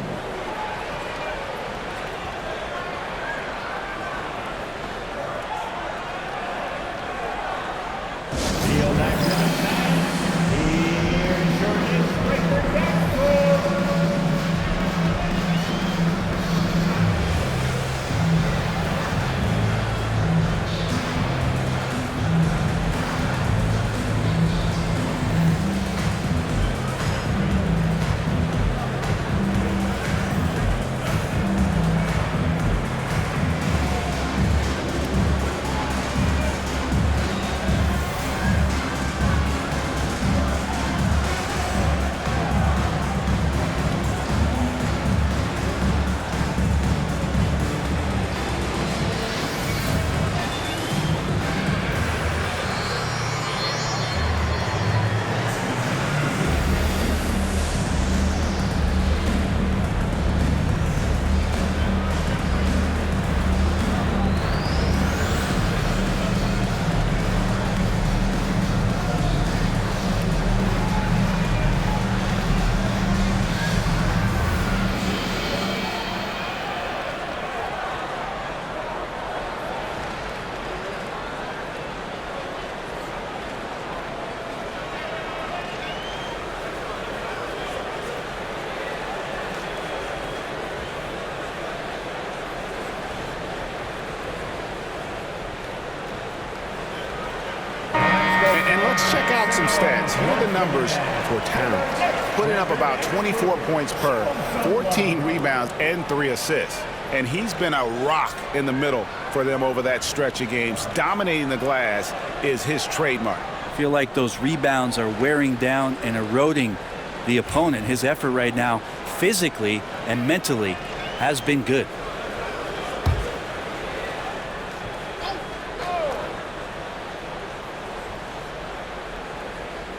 Let's check out some stats. Here are the numbers for Towns. Putting up about 24 points per, 14 rebounds, and 3 assists. And he's been a rock in the middle for them over that stretch of games. Dominating the glass is his trademark.
I feel like those rebounds are wearing down and eroding the opponent. His effort right now, physically and mentally, has been good.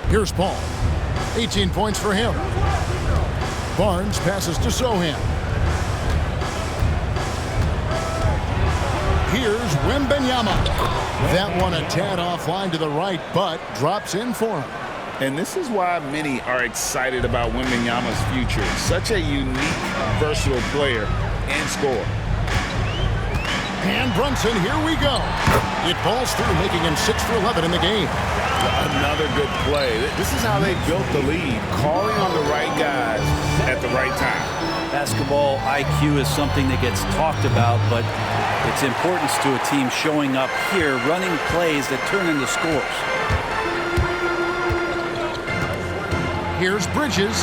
Here's Paul. 18 points for him. Barnes passes to Sohan. Here's Wembanyama. That one a tad offline to the right, but drops in for him.
And this is why many are excited about Wembanyama's future. Such a unique, versatile player and scorer.
And Brunson, here we go. It falls through, making him 6 for 11 in the game.
Another good play. This is how they built the lead, calling on the right guys at the right time.
Basketball IQ is something that gets talked about, but its importance to a team showing up here, running plays that turn into scores.
Here's Bridges.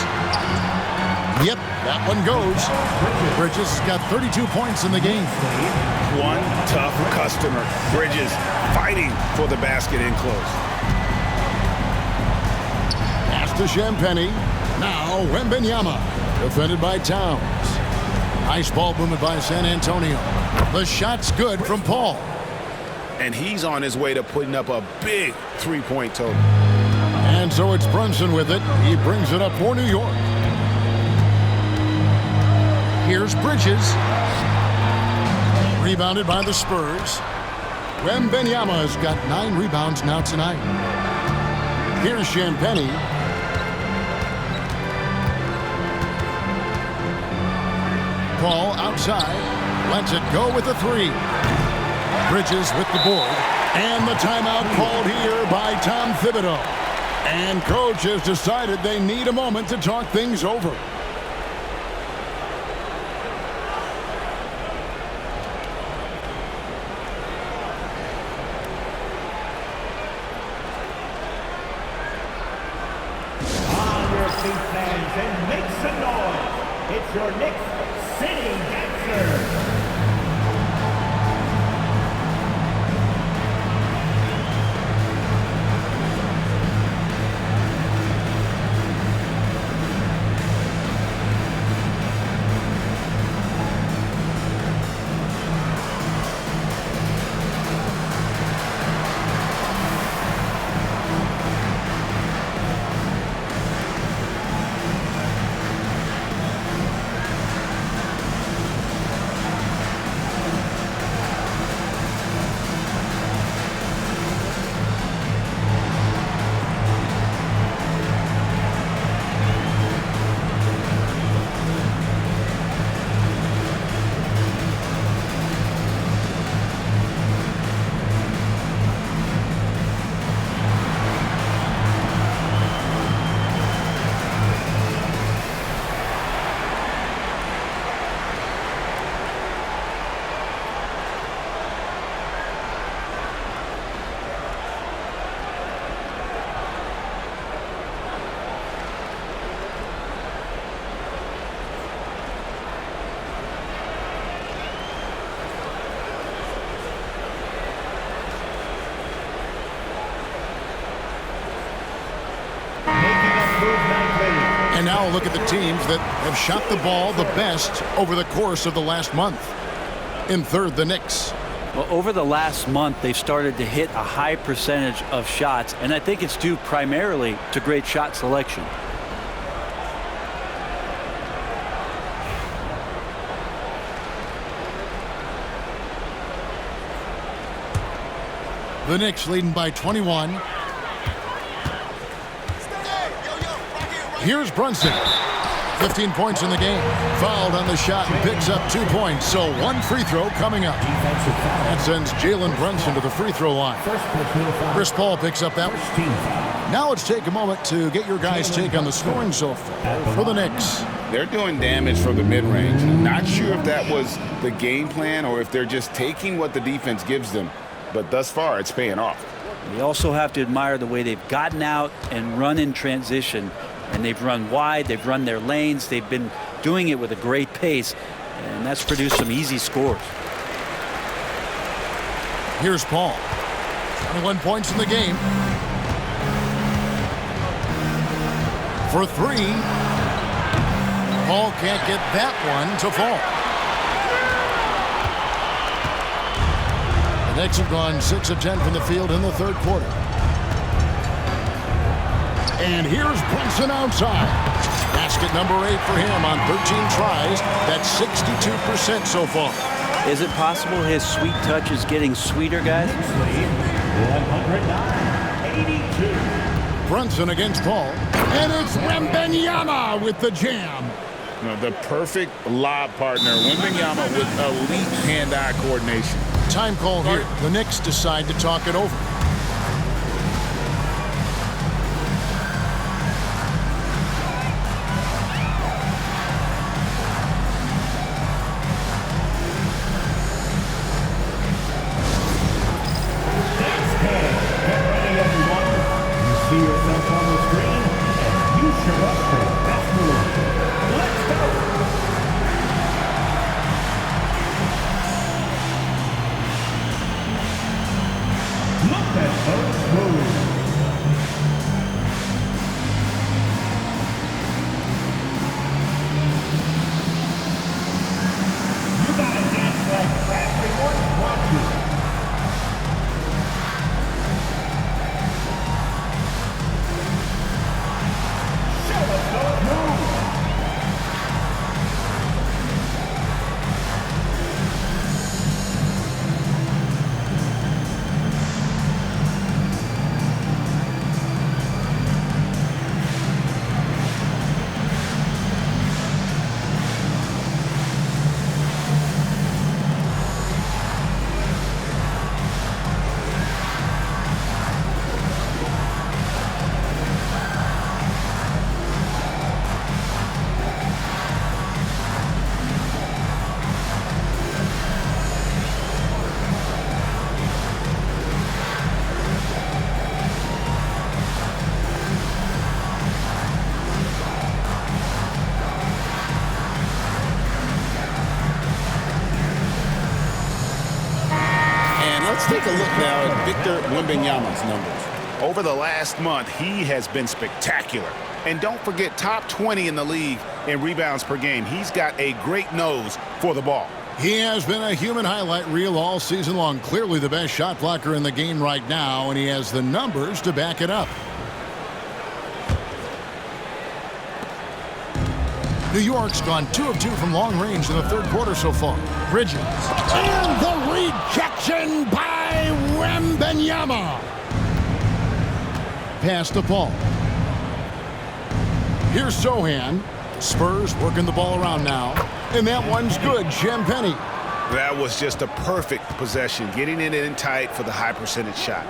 Yep, that one goes. Bridges got 32 points in the game.
One tough customer. Bridges fighting for the basket in close.
Pass to Champagny. Now Wembanyama. Defended by Towns. Nice ball movement by San Antonio. The shot's good from Paul.
And he's on his way to putting up a big three-point total.
And so it's Brunson with it. He brings it up for New York. Here's Bridges. Rebounded by the Spurs. Wembanyama has got 9 rebounds now tonight. Here's Champagny. Paul outside. Lets it go with the 3. Bridges with the board. And the timeout called here by Tom Thibodeau. And coach has decided they need a moment to talk things over.
On your feet, fans, and make some noise. It's your Knicks City Dancers.
And now look at the teams that have shot the ball the best over the course of the last month. In third, the Knicks.
Well, over the last month, they've started to hit a high percentage of shots, and I think it's due primarily to great shot selection.
The Knicks leading by 21. Here's Brunson. 15 points in the game. Fouled on the shot and picks up 2 points. So 1 free throw coming up. That sends Jalen Brunson to the free throw line. Chris Paul picks up that one. Now let's take a moment to get your guys' take on the scoring so far for the Knicks.
They're doing damage from the mid-range. Not sure if that was the game plan or if they're just taking what the defense gives them. But thus far, it's paying off.
You also have to admire the way they've gotten out and run in transition. And they've run wide, they've run their lanes, they've been doing it with a great pace, and that's produced some easy scores.
Here's Paul. 21 points in the game. For three. Paul can't get that one to fall. The Knicks have gone 6 of 10 from the field in the third quarter. And here's Brunson outside. Basket number 8 for him on 13 tries. That's 62% so far.
Is it possible his sweet touch is getting sweeter, guys?
109-82.
Brunson against Paul. And it's Wembanyama with the jam.
The perfect lob partner. Wembanyama with elite hand-eye coordination.
Time call here. The Knicks decide to talk it over.
Let's take a look now at Victor Wembanyama's numbers.
Over the last month, he has been spectacular. And don't forget, top 20 in the league in rebounds per game. He's got a great nose for the ball.
He has been a human highlight reel all season long. Clearly the best shot blocker in the game right now, and he has the numbers to back it up. New York's gone 2 of 2 from long range in the third quarter so far. Bridges. And the rejection by Wembanyama. Pass to Paul. Here's Sohan. Spurs working the ball around now. And that one's good. Champagnie.
That was just a perfect possession, getting it in tight for the high percentage shot.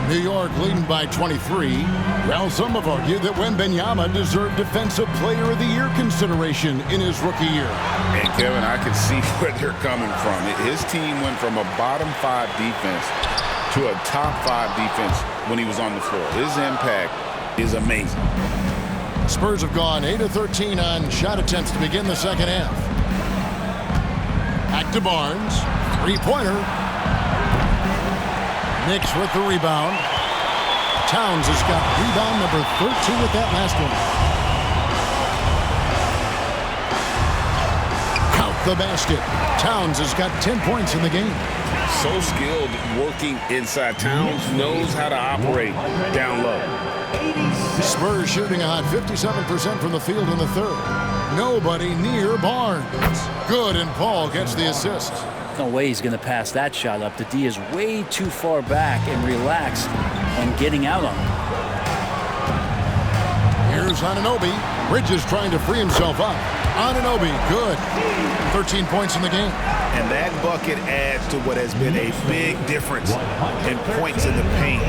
New York leading by 23. Well, some have argued that Wembanyama deserved Defensive Player of the Year consideration in his rookie year.
And Kevin, I can see where they're coming from. His team went from a bottom 5 defense to a top 5 defense when he was on the floor. His impact is amazing.
Spurs have gone 8 of 13 on shot attempts to begin the second half. Back to Barnes. Three-pointer. Knicks with the rebound. Towns has got rebound number 13 with that last one. Count the basket. Towns has got 10 points in the game.
So skilled working inside. Towns knows how to operate down low.
Spurs shooting a hot 57% from the field in the third. Nobody near Barnes. Good, and Paul gets the assist.
No way he's going to pass that shot up. The D is way too far back and relaxed and getting out on him.
Here's Anunoby. Bridges trying to free himself up. Anunoby, good. 13 points in the game.
And that bucket adds to what has been a big difference in points in the paint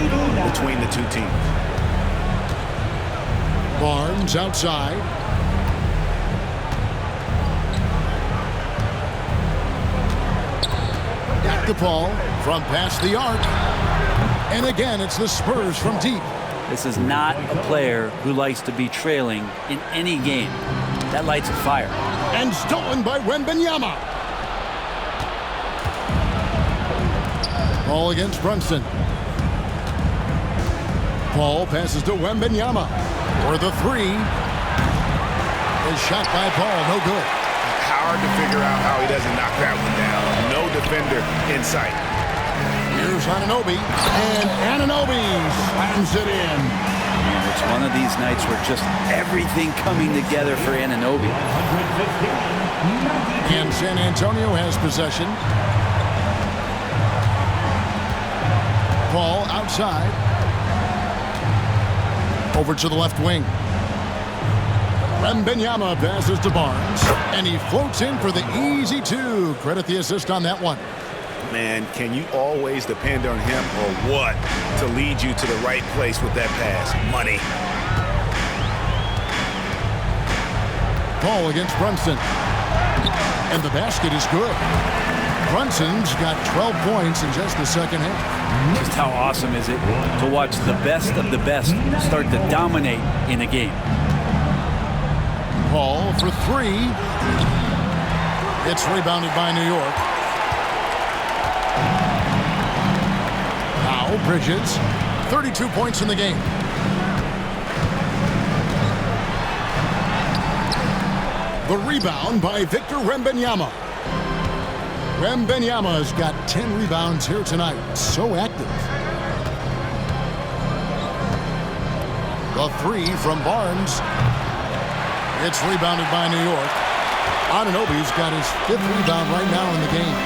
between the two teams.
Barnes outside. basketball from past the arc. And again, it's the Spurs from deep.
This is not a player who likes to be trailing in any game. That lights a fire.
And stolen by Wembanyama. Ball against Brunson. Paul passes to Wembanyama. For the three. Is shot by Paul, no good.
Hard to figure out how he doesn't knock that one down. No defender in sight.
Here's Anunoby, and Anunoby slams it in.
It's one of these nights where just everything coming together for Anunoby.
And San Antonio has possession. Paul outside. Over to the left wing. Wembanyama passes to Barnes, and he floats in for the easy two. Credit the assist on that one.
Man, can you always depend on him or what to lead you to the right place with that pass? Money.
Paul against Brunson. And the basket is good. Brunson's got 12 points in just the second half.
Just how awesome is it to watch the best of the best start to dominate in a game.
Paul for three. It's rebounded by New York. Now Bridges, 32 points in the game. The rebound by Victor Wembanyama. Wembanyama's got 10 rebounds here tonight. So active. The three from Barnes. It's rebounded by New York. Anunoby's got his 5th rebound right now in the game.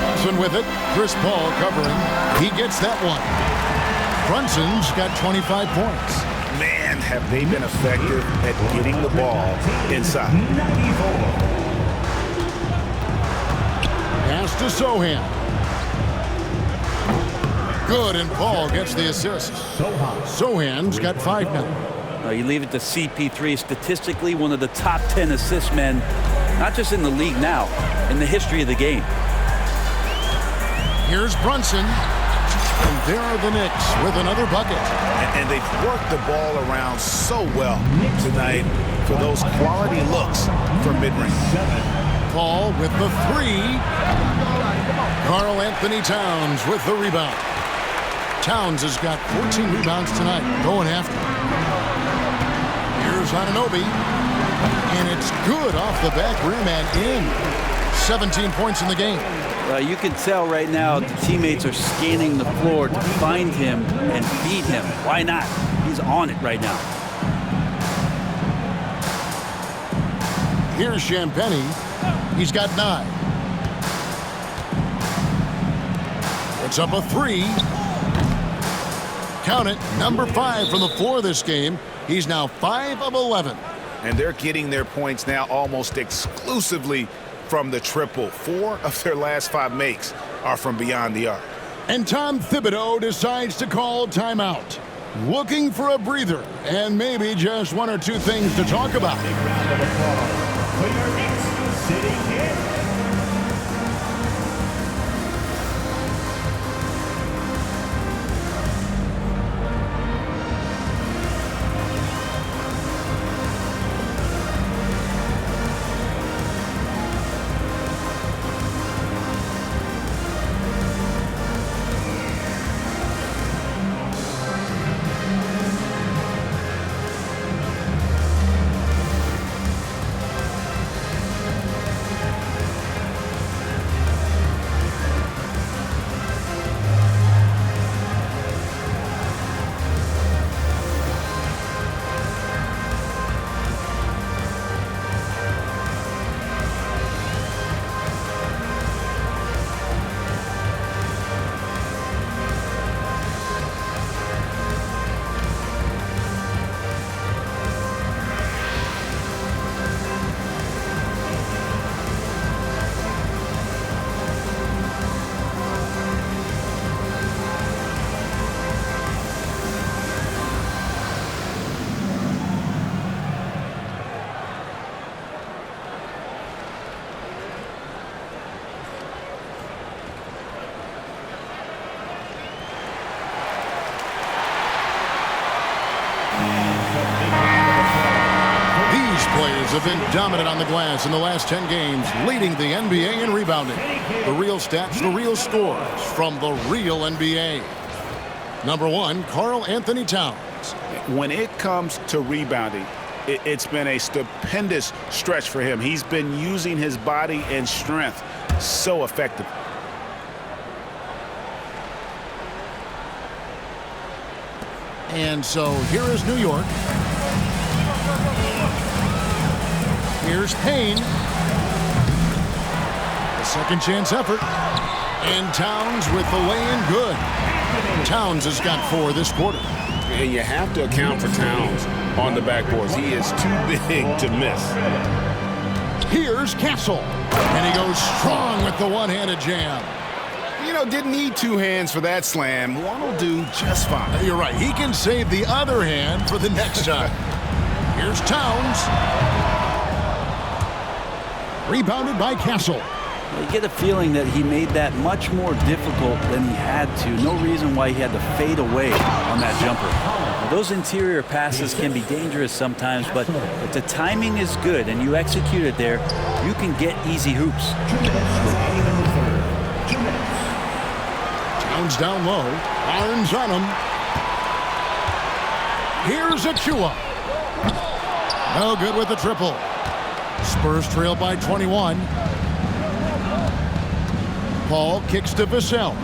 Brunson with it. Chris Paul covering. He gets that one. Brunson's got 25 points.
Man, have they been effective at getting the ball inside.
Pass to Sohan. Good, and Paul gets the assist. Sohan's got 5 now.
You leave it to CP3, statistically one of the top 10 assist men, not just in the league now, in the history of the game.
Here's Brunson, and there are the Knicks with another bucket.
And they've worked the ball around so well tonight for those quality looks from mid-range.
Paul with the three. Karl Anthony Towns with the rebound. Towns has got 14 rebounds tonight, going after. Here's Anunoby, and it's good off the back rim and in. 17 points in the game.
You can tell right now the teammates are scanning the floor to find him and beat him. Why not? He's on it right now.
Here's Champagnie. He's got 9. It's up a 3. Count it, number 5 from the floor this game. He's now 5 of 11.
And they're getting their points now almost exclusively from the triple. 4 of their last 5 makes are from beyond the arc.
And Tom Thibodeau decides to call timeout. Looking for a breather and maybe just 1 or 2 things to talk about.
Big round of applause for your Knicks sitting in.
have been dominant on the glass in the last 10 games, leading the NBA in rebounding. The real stats, the real scores from the real NBA. Number 1, Karl Anthony Towns.
When it comes to rebounding, it's been a stupendous stretch for him. He's been using his body and strength so effectively.
And so here is New York. Here's Payne. A second chance effort. And Towns with the lay-in good. Towns has got 4 this quarter.
And you have to account for Towns on the backboards. He is too big to miss.
Here's Castle. And he goes strong with the one-handed jam.
You know, didn't need 2 hands for that slam. One will do just fine.
You're right. He can save the other hand for the next time. Here's Towns. Rebounded by Castle.
You get a feeling that he made that much more difficult than he had to. No reason why he had to fade away on that jumper. Now, those interior passes can be dangerous sometimes, but if the timing is good and you execute it there, you can get easy hoops.
Towns down low. Barnes on him. Here's Achua. No good with the triple. Spurs trail by 21. Paul kicks to Vassell.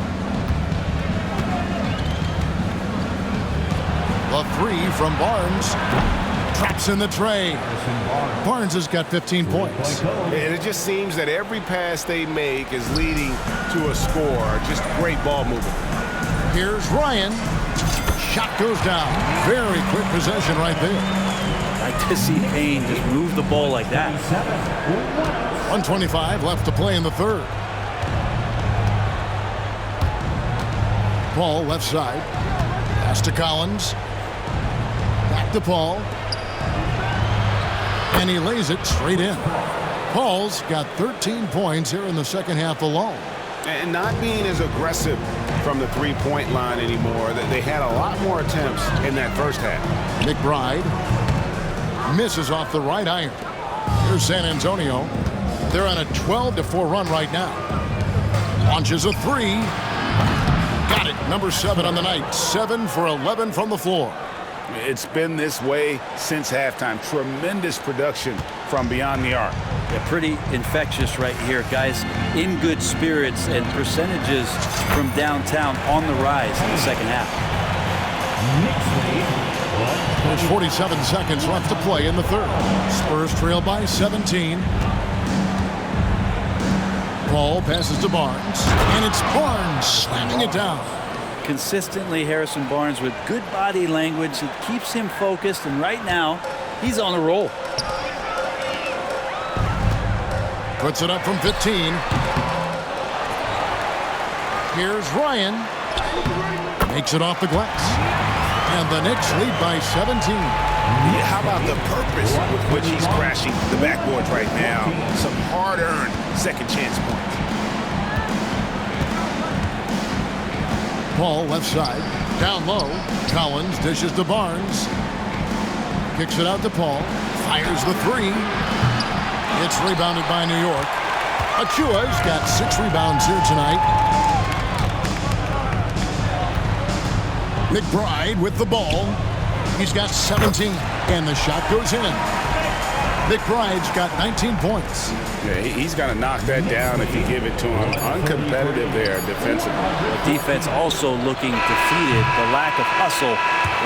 The 3 from Barnes. Traps in the tray. Barnes has got 15 points.
And it just seems that every pass they make is leading to a score. Just great ball movement.
Here's Ryan. Shot goes down. Very quick possession right there.
I like to see Payne just move the ball like that.
1:25 left to play in the third. Paul left side. Pass to Collins. Back to Paul. And he lays it straight in. Paul's got 13 points here in the second half alone.
And not being as aggressive from the three-point line anymore. They had a lot more attempts in that first half.
McBride misses off the right iron. Here's San Antonio. They're on a 12-4 run right now. Launches a 3. Got it. Number 7 on the night. 7 for 11 from the floor.
It's been this way since halftime. Tremendous production from beyond the arc.
Yeah, pretty infectious right here, guys. In good spirits and percentages from downtown on the rise in the second half.
There's 47 seconds left to play in the third. Spurs trail by 17. Paul passes to Barnes, and it's Barnes slamming it down.
Consistently, Harrison Barnes with good body language. It keeps him focused, and right now, he's on a roll.
Puts it up from 15. Here's Ryan. Makes it off the glass. And the Knicks lead by 17.
Yeah, how about the purpose with which he's crashing the backboards right now? Some hard-earned second chance points.
Paul left side. Down low. Collins dishes to Barnes. Kicks it out to Paul. Fires the 3. It's rebounded by New York. Achua's got 6 rebounds here tonight. McBride with the ball. He's got 17, and the shot goes in. McBride's got 19 points.
Yeah, he's got to knock that down if you give it to him. Uncompetitive there defensively.
Defense also looking defeated. The lack of hustle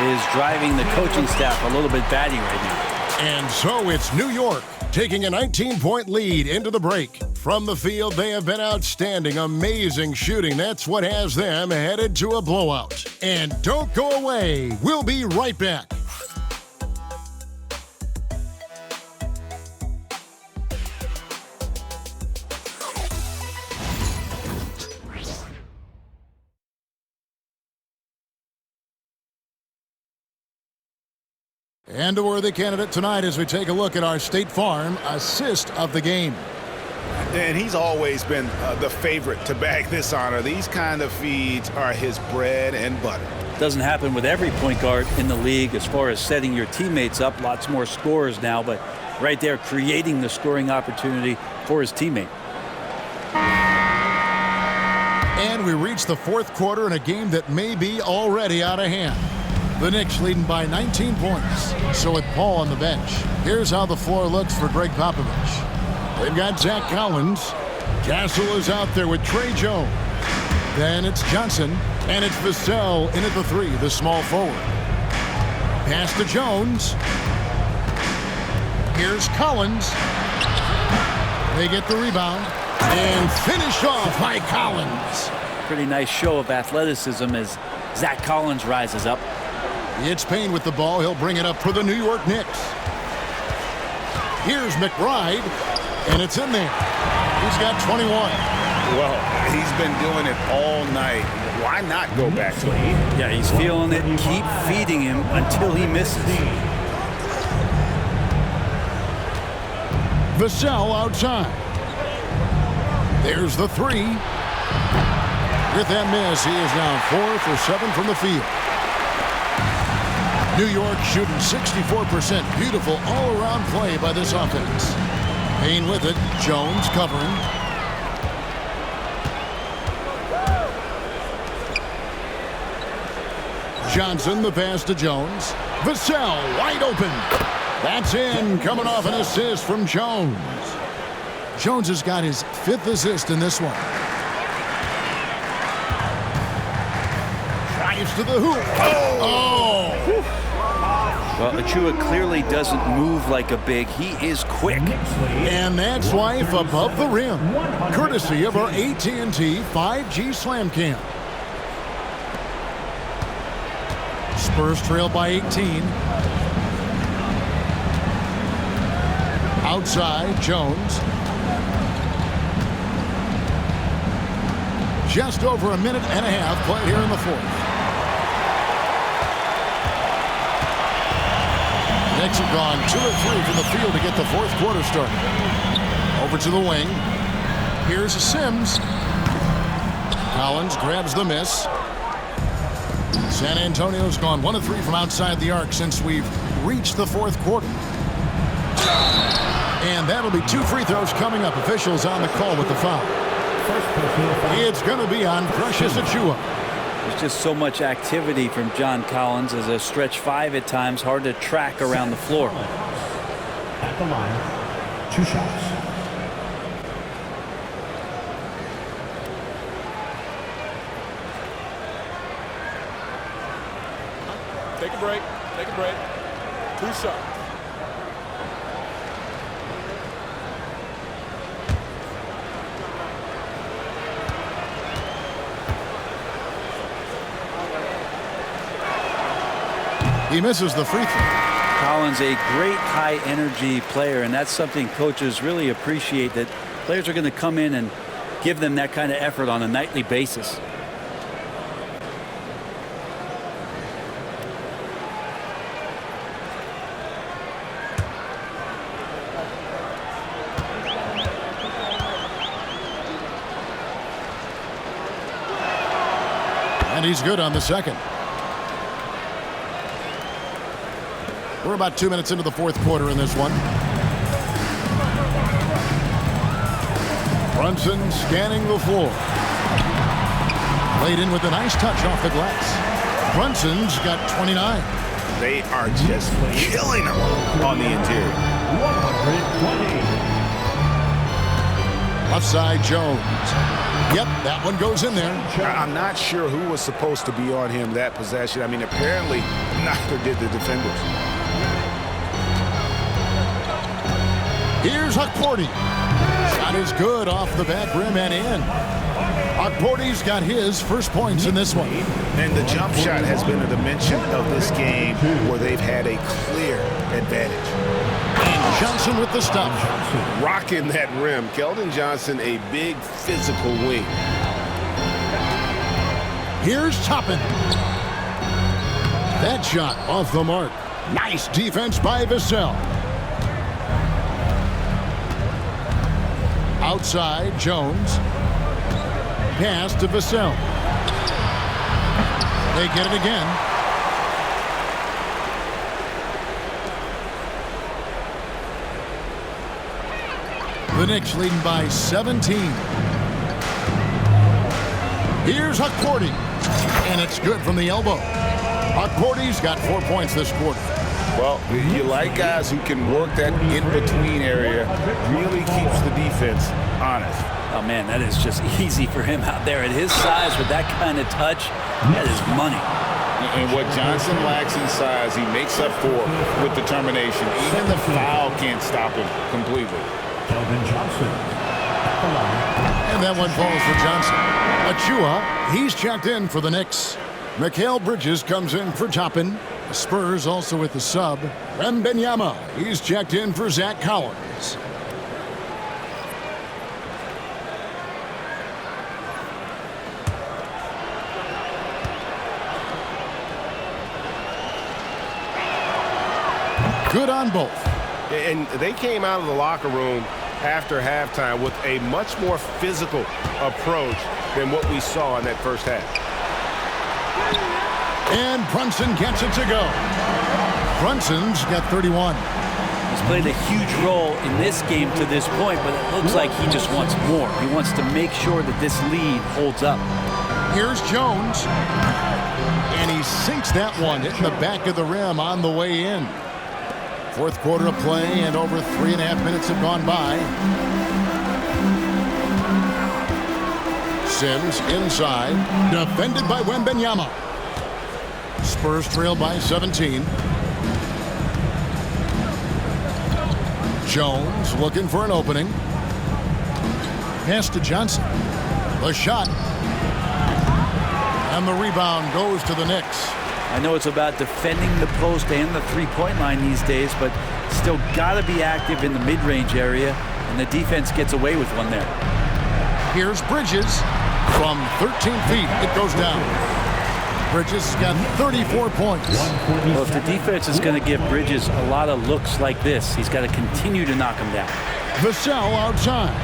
is driving the coaching staff a little bit batty right now.
And so it's New York taking a 19-point lead into the break. From the field, they have been outstanding. Amazing shooting. That's what has them headed to a blowout. And don't go away. We'll be right back. And a worthy candidate tonight as we take a look at our State Farm assist of the game.
And he's always been the favorite to bag this honor. These kind of feeds are his bread and butter.
Doesn't happen with every point guard in the league as far as setting your teammates up. Lots more scorers now, but right there creating the scoring opportunity for his teammate.
And we reach the fourth quarter in a game that may be already out of hand. The Knicks leading by 19 points. So with Paul on the bench, here's how the floor looks for Greg Popovich. They've got Zach Collins. Castle is out there with Trey Jones. Then it's Johnson, and it's Vassell in at the 3, the small forward. Pass to Jones. Here's Collins. They get the rebound and finish off by Collins.
Pretty nice show of athleticism as Zach Collins rises up.
It's Payne with the ball. He'll bring it up for the New York Knicks. Here's McBride, and it's in there. He's got 21.
Well, he's been doing it all night. Why not go back to him?
Yeah, he's feeling it. Keep feeding him until he misses.
Vassell outside. There's the 3. With that miss, he is now 4 for 7 from the field. New York shooting 64%. Beautiful all-around play by this offense. Payne with it. Jones covering. Johnson, the pass to Jones. Vassell wide open. That's in, coming off an assist from Jones. Jones has got his 5th assist in this one. Drives to the hoop. Oh!
Well, Achua clearly doesn't move like a big. He is quick.
And that's life above the rim. Courtesy of our AT&T 5G Slam Cam. Spurs trail by 18. Outside, Jones. Just over a minute and a half played here in the 4th. Knicks have gone 2 of 3 from the field to get the 4th quarter started. Over to the wing. Here's Sims. Collins grabs the miss. San Antonio's gone 1 of 3 from outside the arc since we've reached the 4th quarter. And that'll be 2 free throws coming up. Officials on the call with the foul. It's going to be on Precious Achua.
There's just so much activity from John Collins as a stretch 5 at times. Hard to track around the floor.
At the line, 2 shots.
Take a break. Take a break. 2 shots.
He misses the free throw.
Collins, a great high-energy player, and that's something coaches really appreciate, that players are going to come in and give them that kind of effort on a nightly basis.
And he's good on the second. We're about 2 minutes into the 4th quarter in this one. Brunson scanning the floor. Laid in with a nice touch off the glass. Brunson's got 29.
They are just killing him on the interior.
120.
Left side, Jones. Yep, that one goes in there.
I'm not sure who was supposed to be on him that possession. I mean, apparently neither did the defenders.
Here's Huckporty. Shot is good off the back rim and in. Huckporty's got his first points in this one.
And the jump shot has been a dimension of this game where they've had a clear advantage.
And Johnson with the stop.
Rocking that rim. Keldon Johnson, a big physical wing.
Here's Toppin. That shot off the mark. Nice defense by Vassell. Outside, Jones. Pass to Vassell. They get it again. The Knicks leading by 17. Here's Hakordi, and it's good from the elbow. Hakordi's got 4 points this quarter.
Well, you like guys who can work that in-between area, really keeps the defense honest.
Oh, man, that is just easy for him out there. At his size, with that kind of touch, that is money.
And what Johnson lacks in size, he makes up for with determination. Even the foul can't stop him completely.
Kelvin Johnson.
And that one falls for Johnson. Achua, he's checked in for the Knicks. Mikal Bridges comes in for Toppin. The Spurs also with the sub. Wembanyama, he's checked in for Zach Collins. Good on both.
And they came out of the locker room after halftime with a much more physical approach than what we saw in that first half.
And Brunson gets it to go. Brunson's got 31.
He's played a huge role in this game to this point, but it looks like he just wants more. He wants to make sure that this lead holds up.
Here's Jones. And he sinks that one, hitting the back of the rim on the way in. Fourth quarter of play, and over 3.5 minutes have gone by. Sims inside, defended by Wembanyama. Spurs trail by 17. Jones looking for an opening. Pass to Johnson. The shot. And the rebound goes to the Knicks.
I know it's about defending the post and the three-point line these days, but still got to be active in the mid-range area, and the defense gets away with one there.
Here's Bridges from 13 feet. It goes down. Bridges has got 34 points.
Well, if the defense is going to give Bridges a lot of looks like this, he's got to continue to knock him down.
Vassell outside.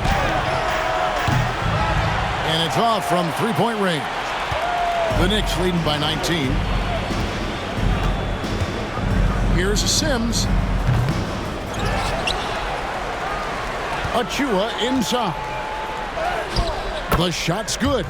And it's off from three-point range. The Knicks leading by 19. Here's Sims. Achua inside. The shot's good.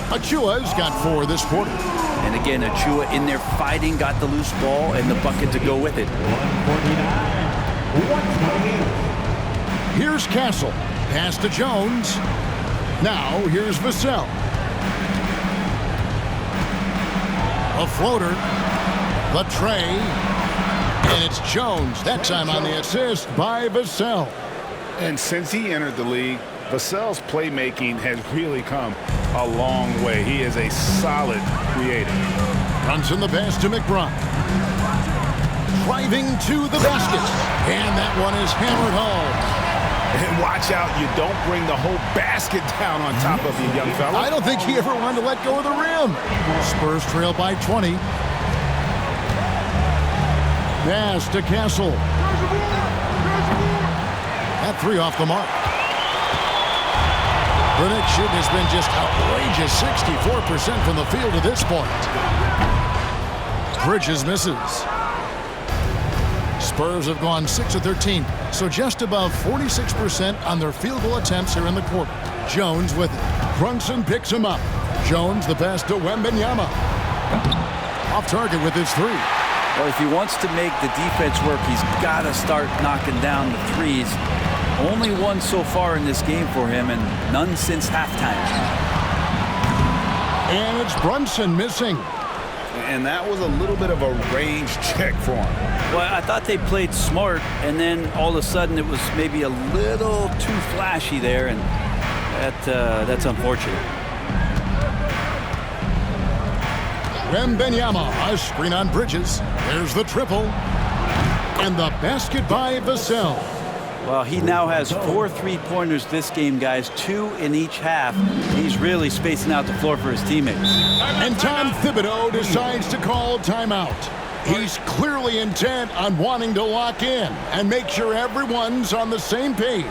Achua's got 4 this quarter.
And again, Achua in there fighting, got the loose ball and the bucket to go with it.
149.
Here's Castle. Pass to Jones. Now here's Vassell. A floater. The tray. And it's Jones, that time on the assist by Vassell.
And since he entered the league, Vassell's playmaking has really come a long way. He is a solid creator.
Brunson the pass to McBride. Driving to the basket. And that one is hammered home.
And watch out, you don't bring the whole basket down on top of you, young fella.
I don't think he ever wanted to let go of the rim. Spurs trail by 20. Pass to Castle. That 3 off the mark. The Knicks shooting has been just outrageous. 64% from the field to this point. Bridges misses. Spurs have gone 6 of 13, so just above 46% on their field goal attempts here in the quarter. Jones with it. Brunson picks him up. Jones the pass to Wembanyama. Off target with his 3.
Well, if he wants to make the defense work, he's got to start knocking down the threes. Only one so far in this game for him, and none since halftime.
And it's Brunson missing.
And that was a little bit of a range check for him.
Well, I thought they played smart, and then all of a sudden it was maybe a little too flashy there, and that's unfortunate.
Wembanyama, a screen on Bridges. There's the triple. And the basket by Vassell.
Well, he now has 4 3-pointers this game, guys, 2 in each half. He's really spacing out the floor for his teammates.
And Tom Thibodeau decides to call timeout. He's clearly intent on wanting to lock in and make sure everyone's on the same page.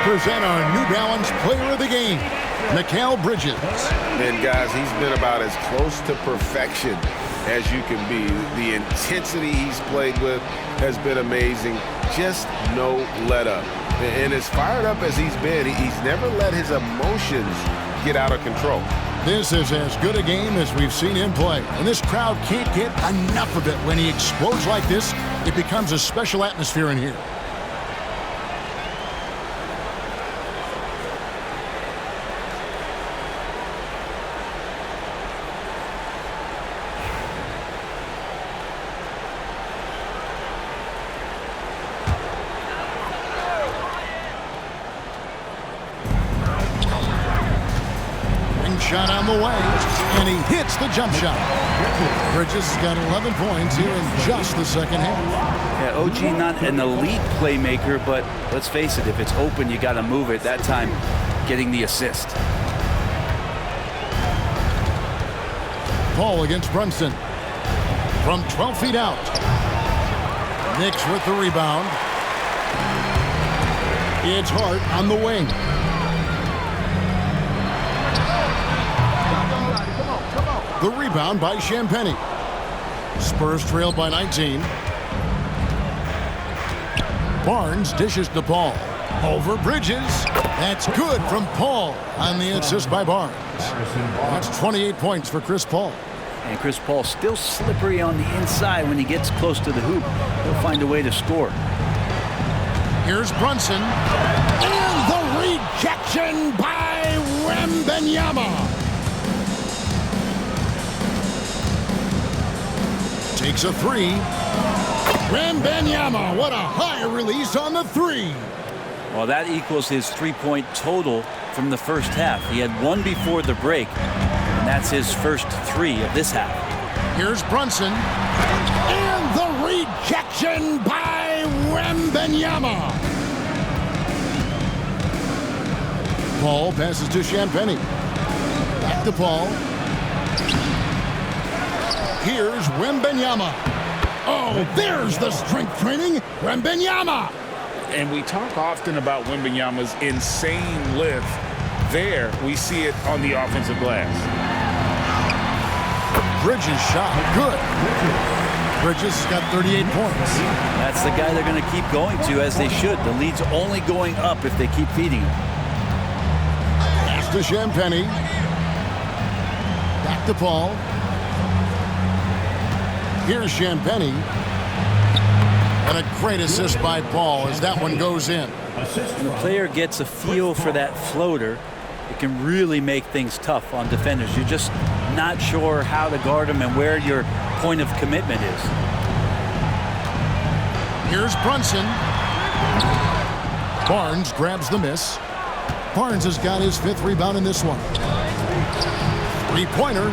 present our New Balance Player of the Game, Mikal Bridges.
And guys, he's been about as close to perfection as you can be. The intensity he's played with has been amazing. Just no let up. And as fired up as he's been, he's never let his emotions get out of control.
This is as good a game as we've seen him play. And this crowd can't get enough of it. When he explodes like this, it becomes a special atmosphere in here. Shot on the way, and he hits the jump shot. Bridges has got 11 points here in just the second half.
Yeah, OG not an elite playmaker, but let's face it, if it's open, you got to move it. That time, getting the assist.
Paul against Brunson. From 12 feet out. Knicks with the rebound. It's Hart on the wing. The rebound by Champagnie. Spurs trail by 19. Barnes dishes to Paul. Over Bridges. That's good from Paul on the assist by Barnes. That's 28 points for Chris Paul.
And Chris Paul still slippery on the inside when he gets close to the hoop. He'll find a way to score.
Here's Brunson. And the rejection by Wembanyama. Takes a three. Wembanyama, what a high release on the three.
Well, that equals his three-point total from the first half. He had one before the break, and that's his first three of this half.
Here's Brunson. And the rejection by Wembanyama. Paul passes to Champagnie. Back to Paul. Here's Wembanyama. Oh, there's the strength training. Wembanyama.
And we talk often about Wembanyama's insane lift. There, we see it on the offensive glass.
Bridges shot. Good. Bridges has got 38 points.
That's the guy they're going to keep going to, as they should. The lead's only going up if they keep feeding him.
Pass to Champagnie. Back to Paul. Here's Champagnie. And a great assist by Paul as that one goes in.
When the player gets a feel for that floater, it can really make things tough on defenders. You're just not sure how to guard them and where your point of commitment is.
Here's Brunson. Barnes grabs the miss. Barnes has got his fifth rebound in this one. Three-pointer.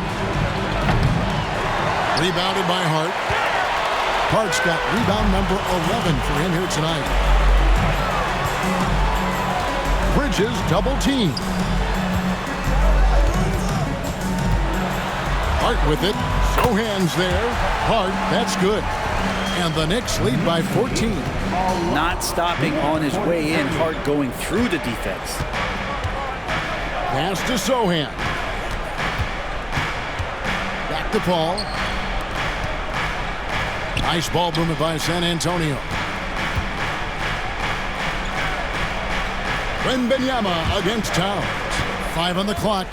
Rebounded by Hart. Hart's got rebound number 11 for him here tonight. Bridges double team. Hart with it. Sohan's there. Hart, that's good. And the Knicks lead by 14.
Not stopping on his way in. Hart going through the defense.
Pass to Sohan. Back to Paul. Nice ball movement by San Antonio. Wembanyama against Towns. 5 on the clock.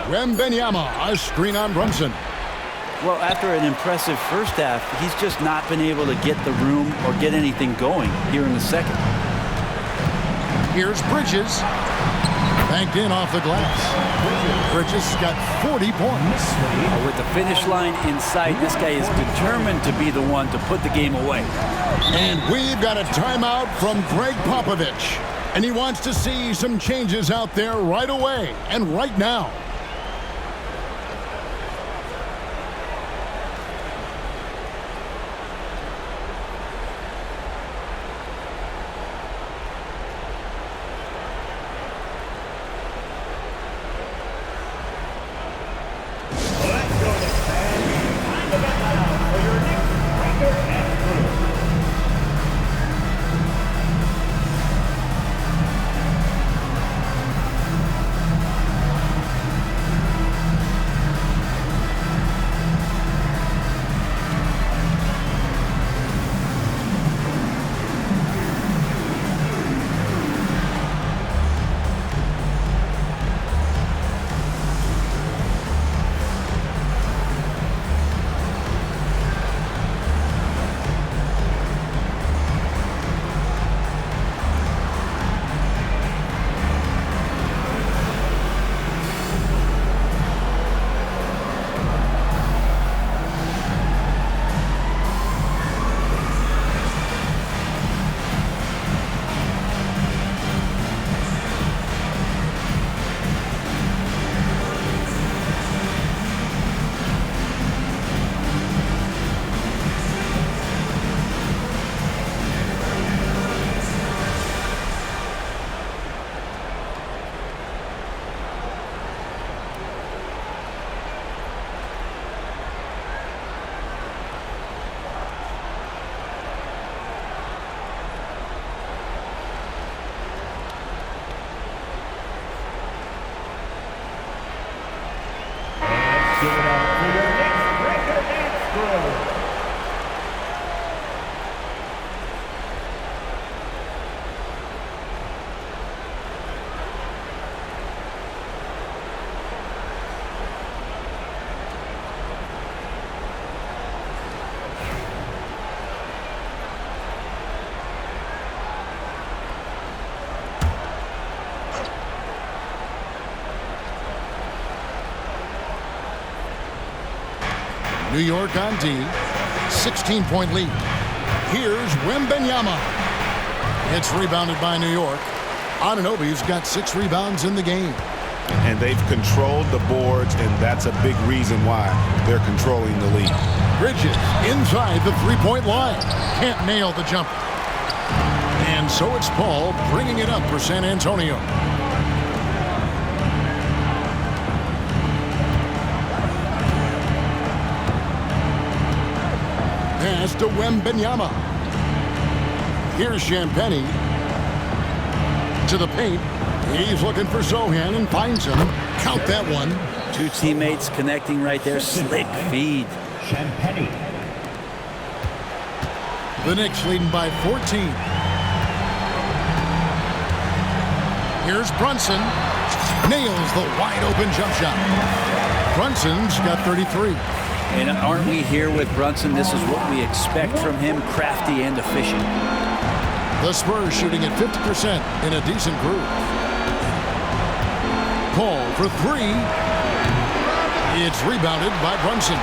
Wembanyama, a screen on Brunson.
Well, after an impressive first half, he's just not been able to get the room or get anything going here in the second.
Here's Bridges. Banked in off the glass. Bridges got 40 points.
With the finish line inside, this guy is determined to be the one to put the game away.
And we've got a timeout from Greg Popovich. And he wants to see some changes out there right away and right now.
Give it up for your Knicks record dance crew.
New York on D, 16-point lead. Here's Wembanyama. It's rebounded by New York. Anunoby's got 6 rebounds in the game.
And they've controlled the boards, and that's a big reason why they're controlling the lead.
Bridges inside the three-point line. Can't nail the jumper. And so it's Paul bringing it up for San Antonio. Pass to Wembanyama. Here's Champagnie to the paint. He's looking for Zohan and finds him. Count that one.
2 teammates connecting right there. Slick feed.
Champagnie.
The Knicks leading by 14. Here's Brunson. Nails the wide open jump shot. Brunson's got 33.
And aren't we here with Brunson? This is what we expect from him, crafty and efficient.
The Spurs shooting at 50% in a decent group. Paul for 3. It's rebounded by Brunson.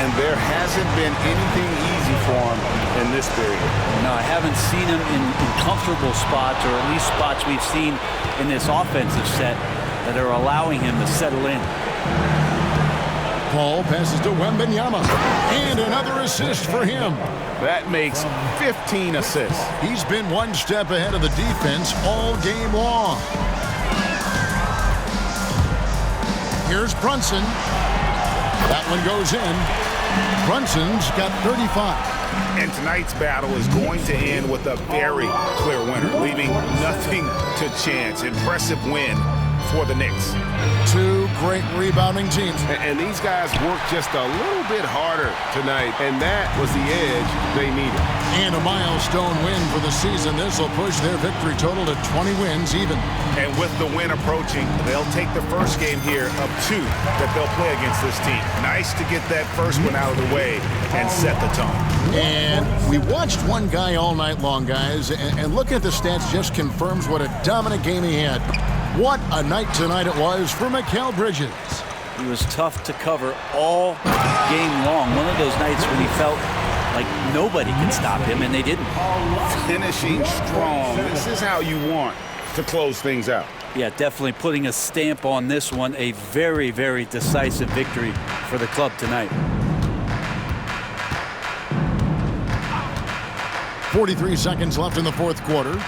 And there hasn't been anything easy for him in this period.
No, I haven't seen him in comfortable spots, or at least spots we've seen in this offensive set that are allowing him to settle in.
Paul passes to Wembanyama. And another assist for him.
That makes 15 assists.
He's been one step ahead of the defense all game long. Here's Brunson. That one goes in. Brunson's got 35.
And tonight's battle is going to end with a very clear winner, leaving nothing to chance. Impressive win for the Knicks.
2 great rebounding teams.
And these guys worked just a little bit harder tonight, and that was the edge they needed.
And a milestone win for the season. This will push their victory total to 20 wins even.
And with the win approaching, they'll take the first game here of 2 that they'll play against this team. Nice to get that first one out of the way and set the tone.
And we watched one guy all night long, guys, and looking at the stats just confirms what a dominant game he had. What a night tonight it was for Mikal Bridges.
He was tough to cover all game long. One of those nights when he felt like nobody could stop him, and they didn't.
Finishing strong. This is how you want to close things out.
Yeah, definitely putting a stamp on this one. A very, very decisive victory for the club tonight.
43 seconds left in the fourth quarter.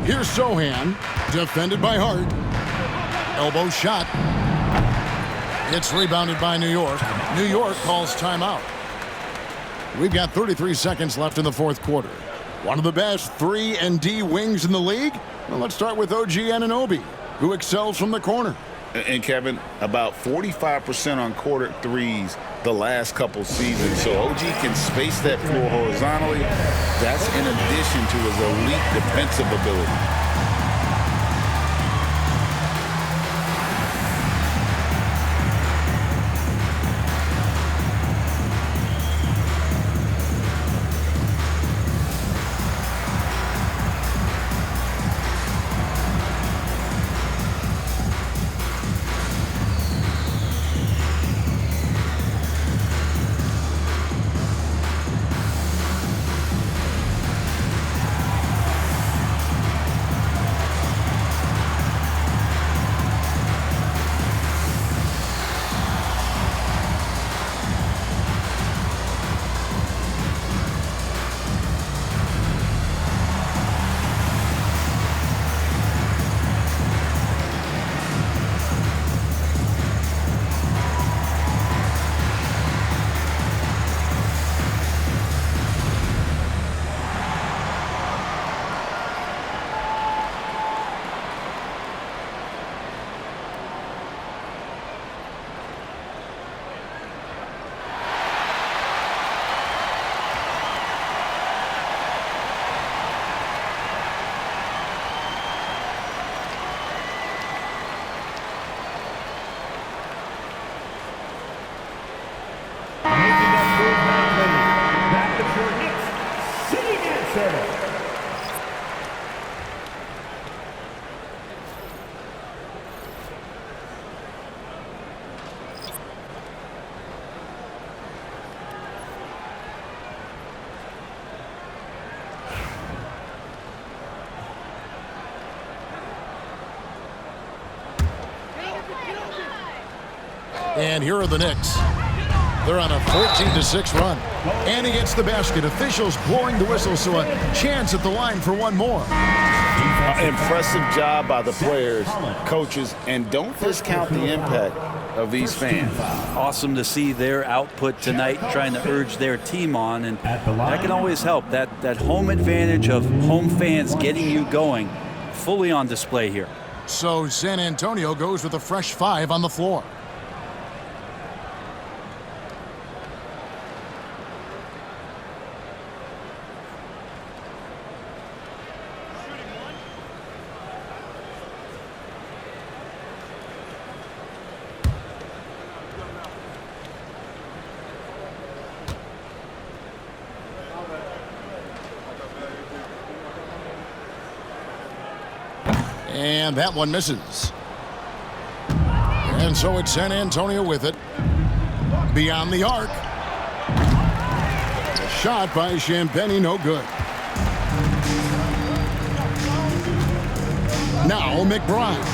Here's Zohan, defended by Hart. Elbow shot. It's rebounded by New York. New York calls timeout. We've got 33 seconds left in the fourth quarter. One of the best 3 and D wings in the league? Well, let's start with OG Anunoby, who excels from the corner.
And Kevin, about 45% on quarter threes the last couple seasons. So OG can space that floor horizontally. That's in addition to his elite defensive ability.
And here are the Knicks. They're on a 14-6 run. And he gets the basket. Officials blowing the whistle, so a chance at the line for one more.
Impressive job by the players, coaches, and don't discount the impact of these fans.
Awesome to see their output tonight, trying to urge their team on, and that can always help. That home advantage of home fans getting you going, fully on display here.
So San Antonio goes with a fresh 5 on the floor. And that one misses. And so it's San Antonio with it. Beyond the arc. A shot by Champagnie, no good. Now McBride.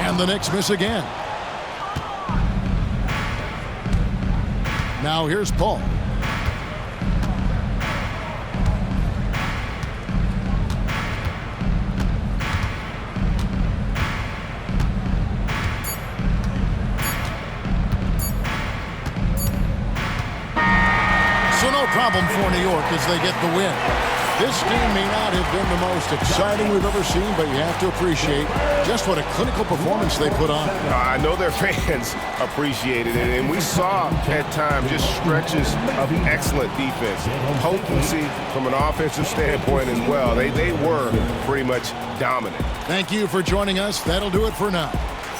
And the Knicks miss again. Now here's Paul. Problem for New York as they get the win. This game may not have been the most exciting we've ever seen, but you have to appreciate just what a clinical performance they put on.
I know their fans appreciated it, and we saw at times just stretches of excellent defense, potency from an offensive standpoint as well. They were pretty much dominant.
Thank you for joining us. That'll do it for now.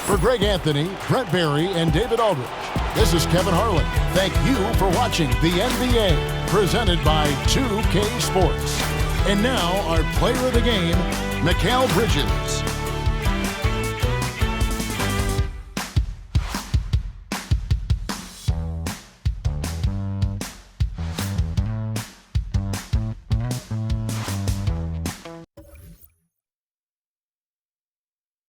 For Greg Anthony, Brett Barry, and David Aldridge, this is Kevin Harlan. Thank you for watching the NBA, presented by 2K Sports. And now, our player of the game, Mikal Bridges.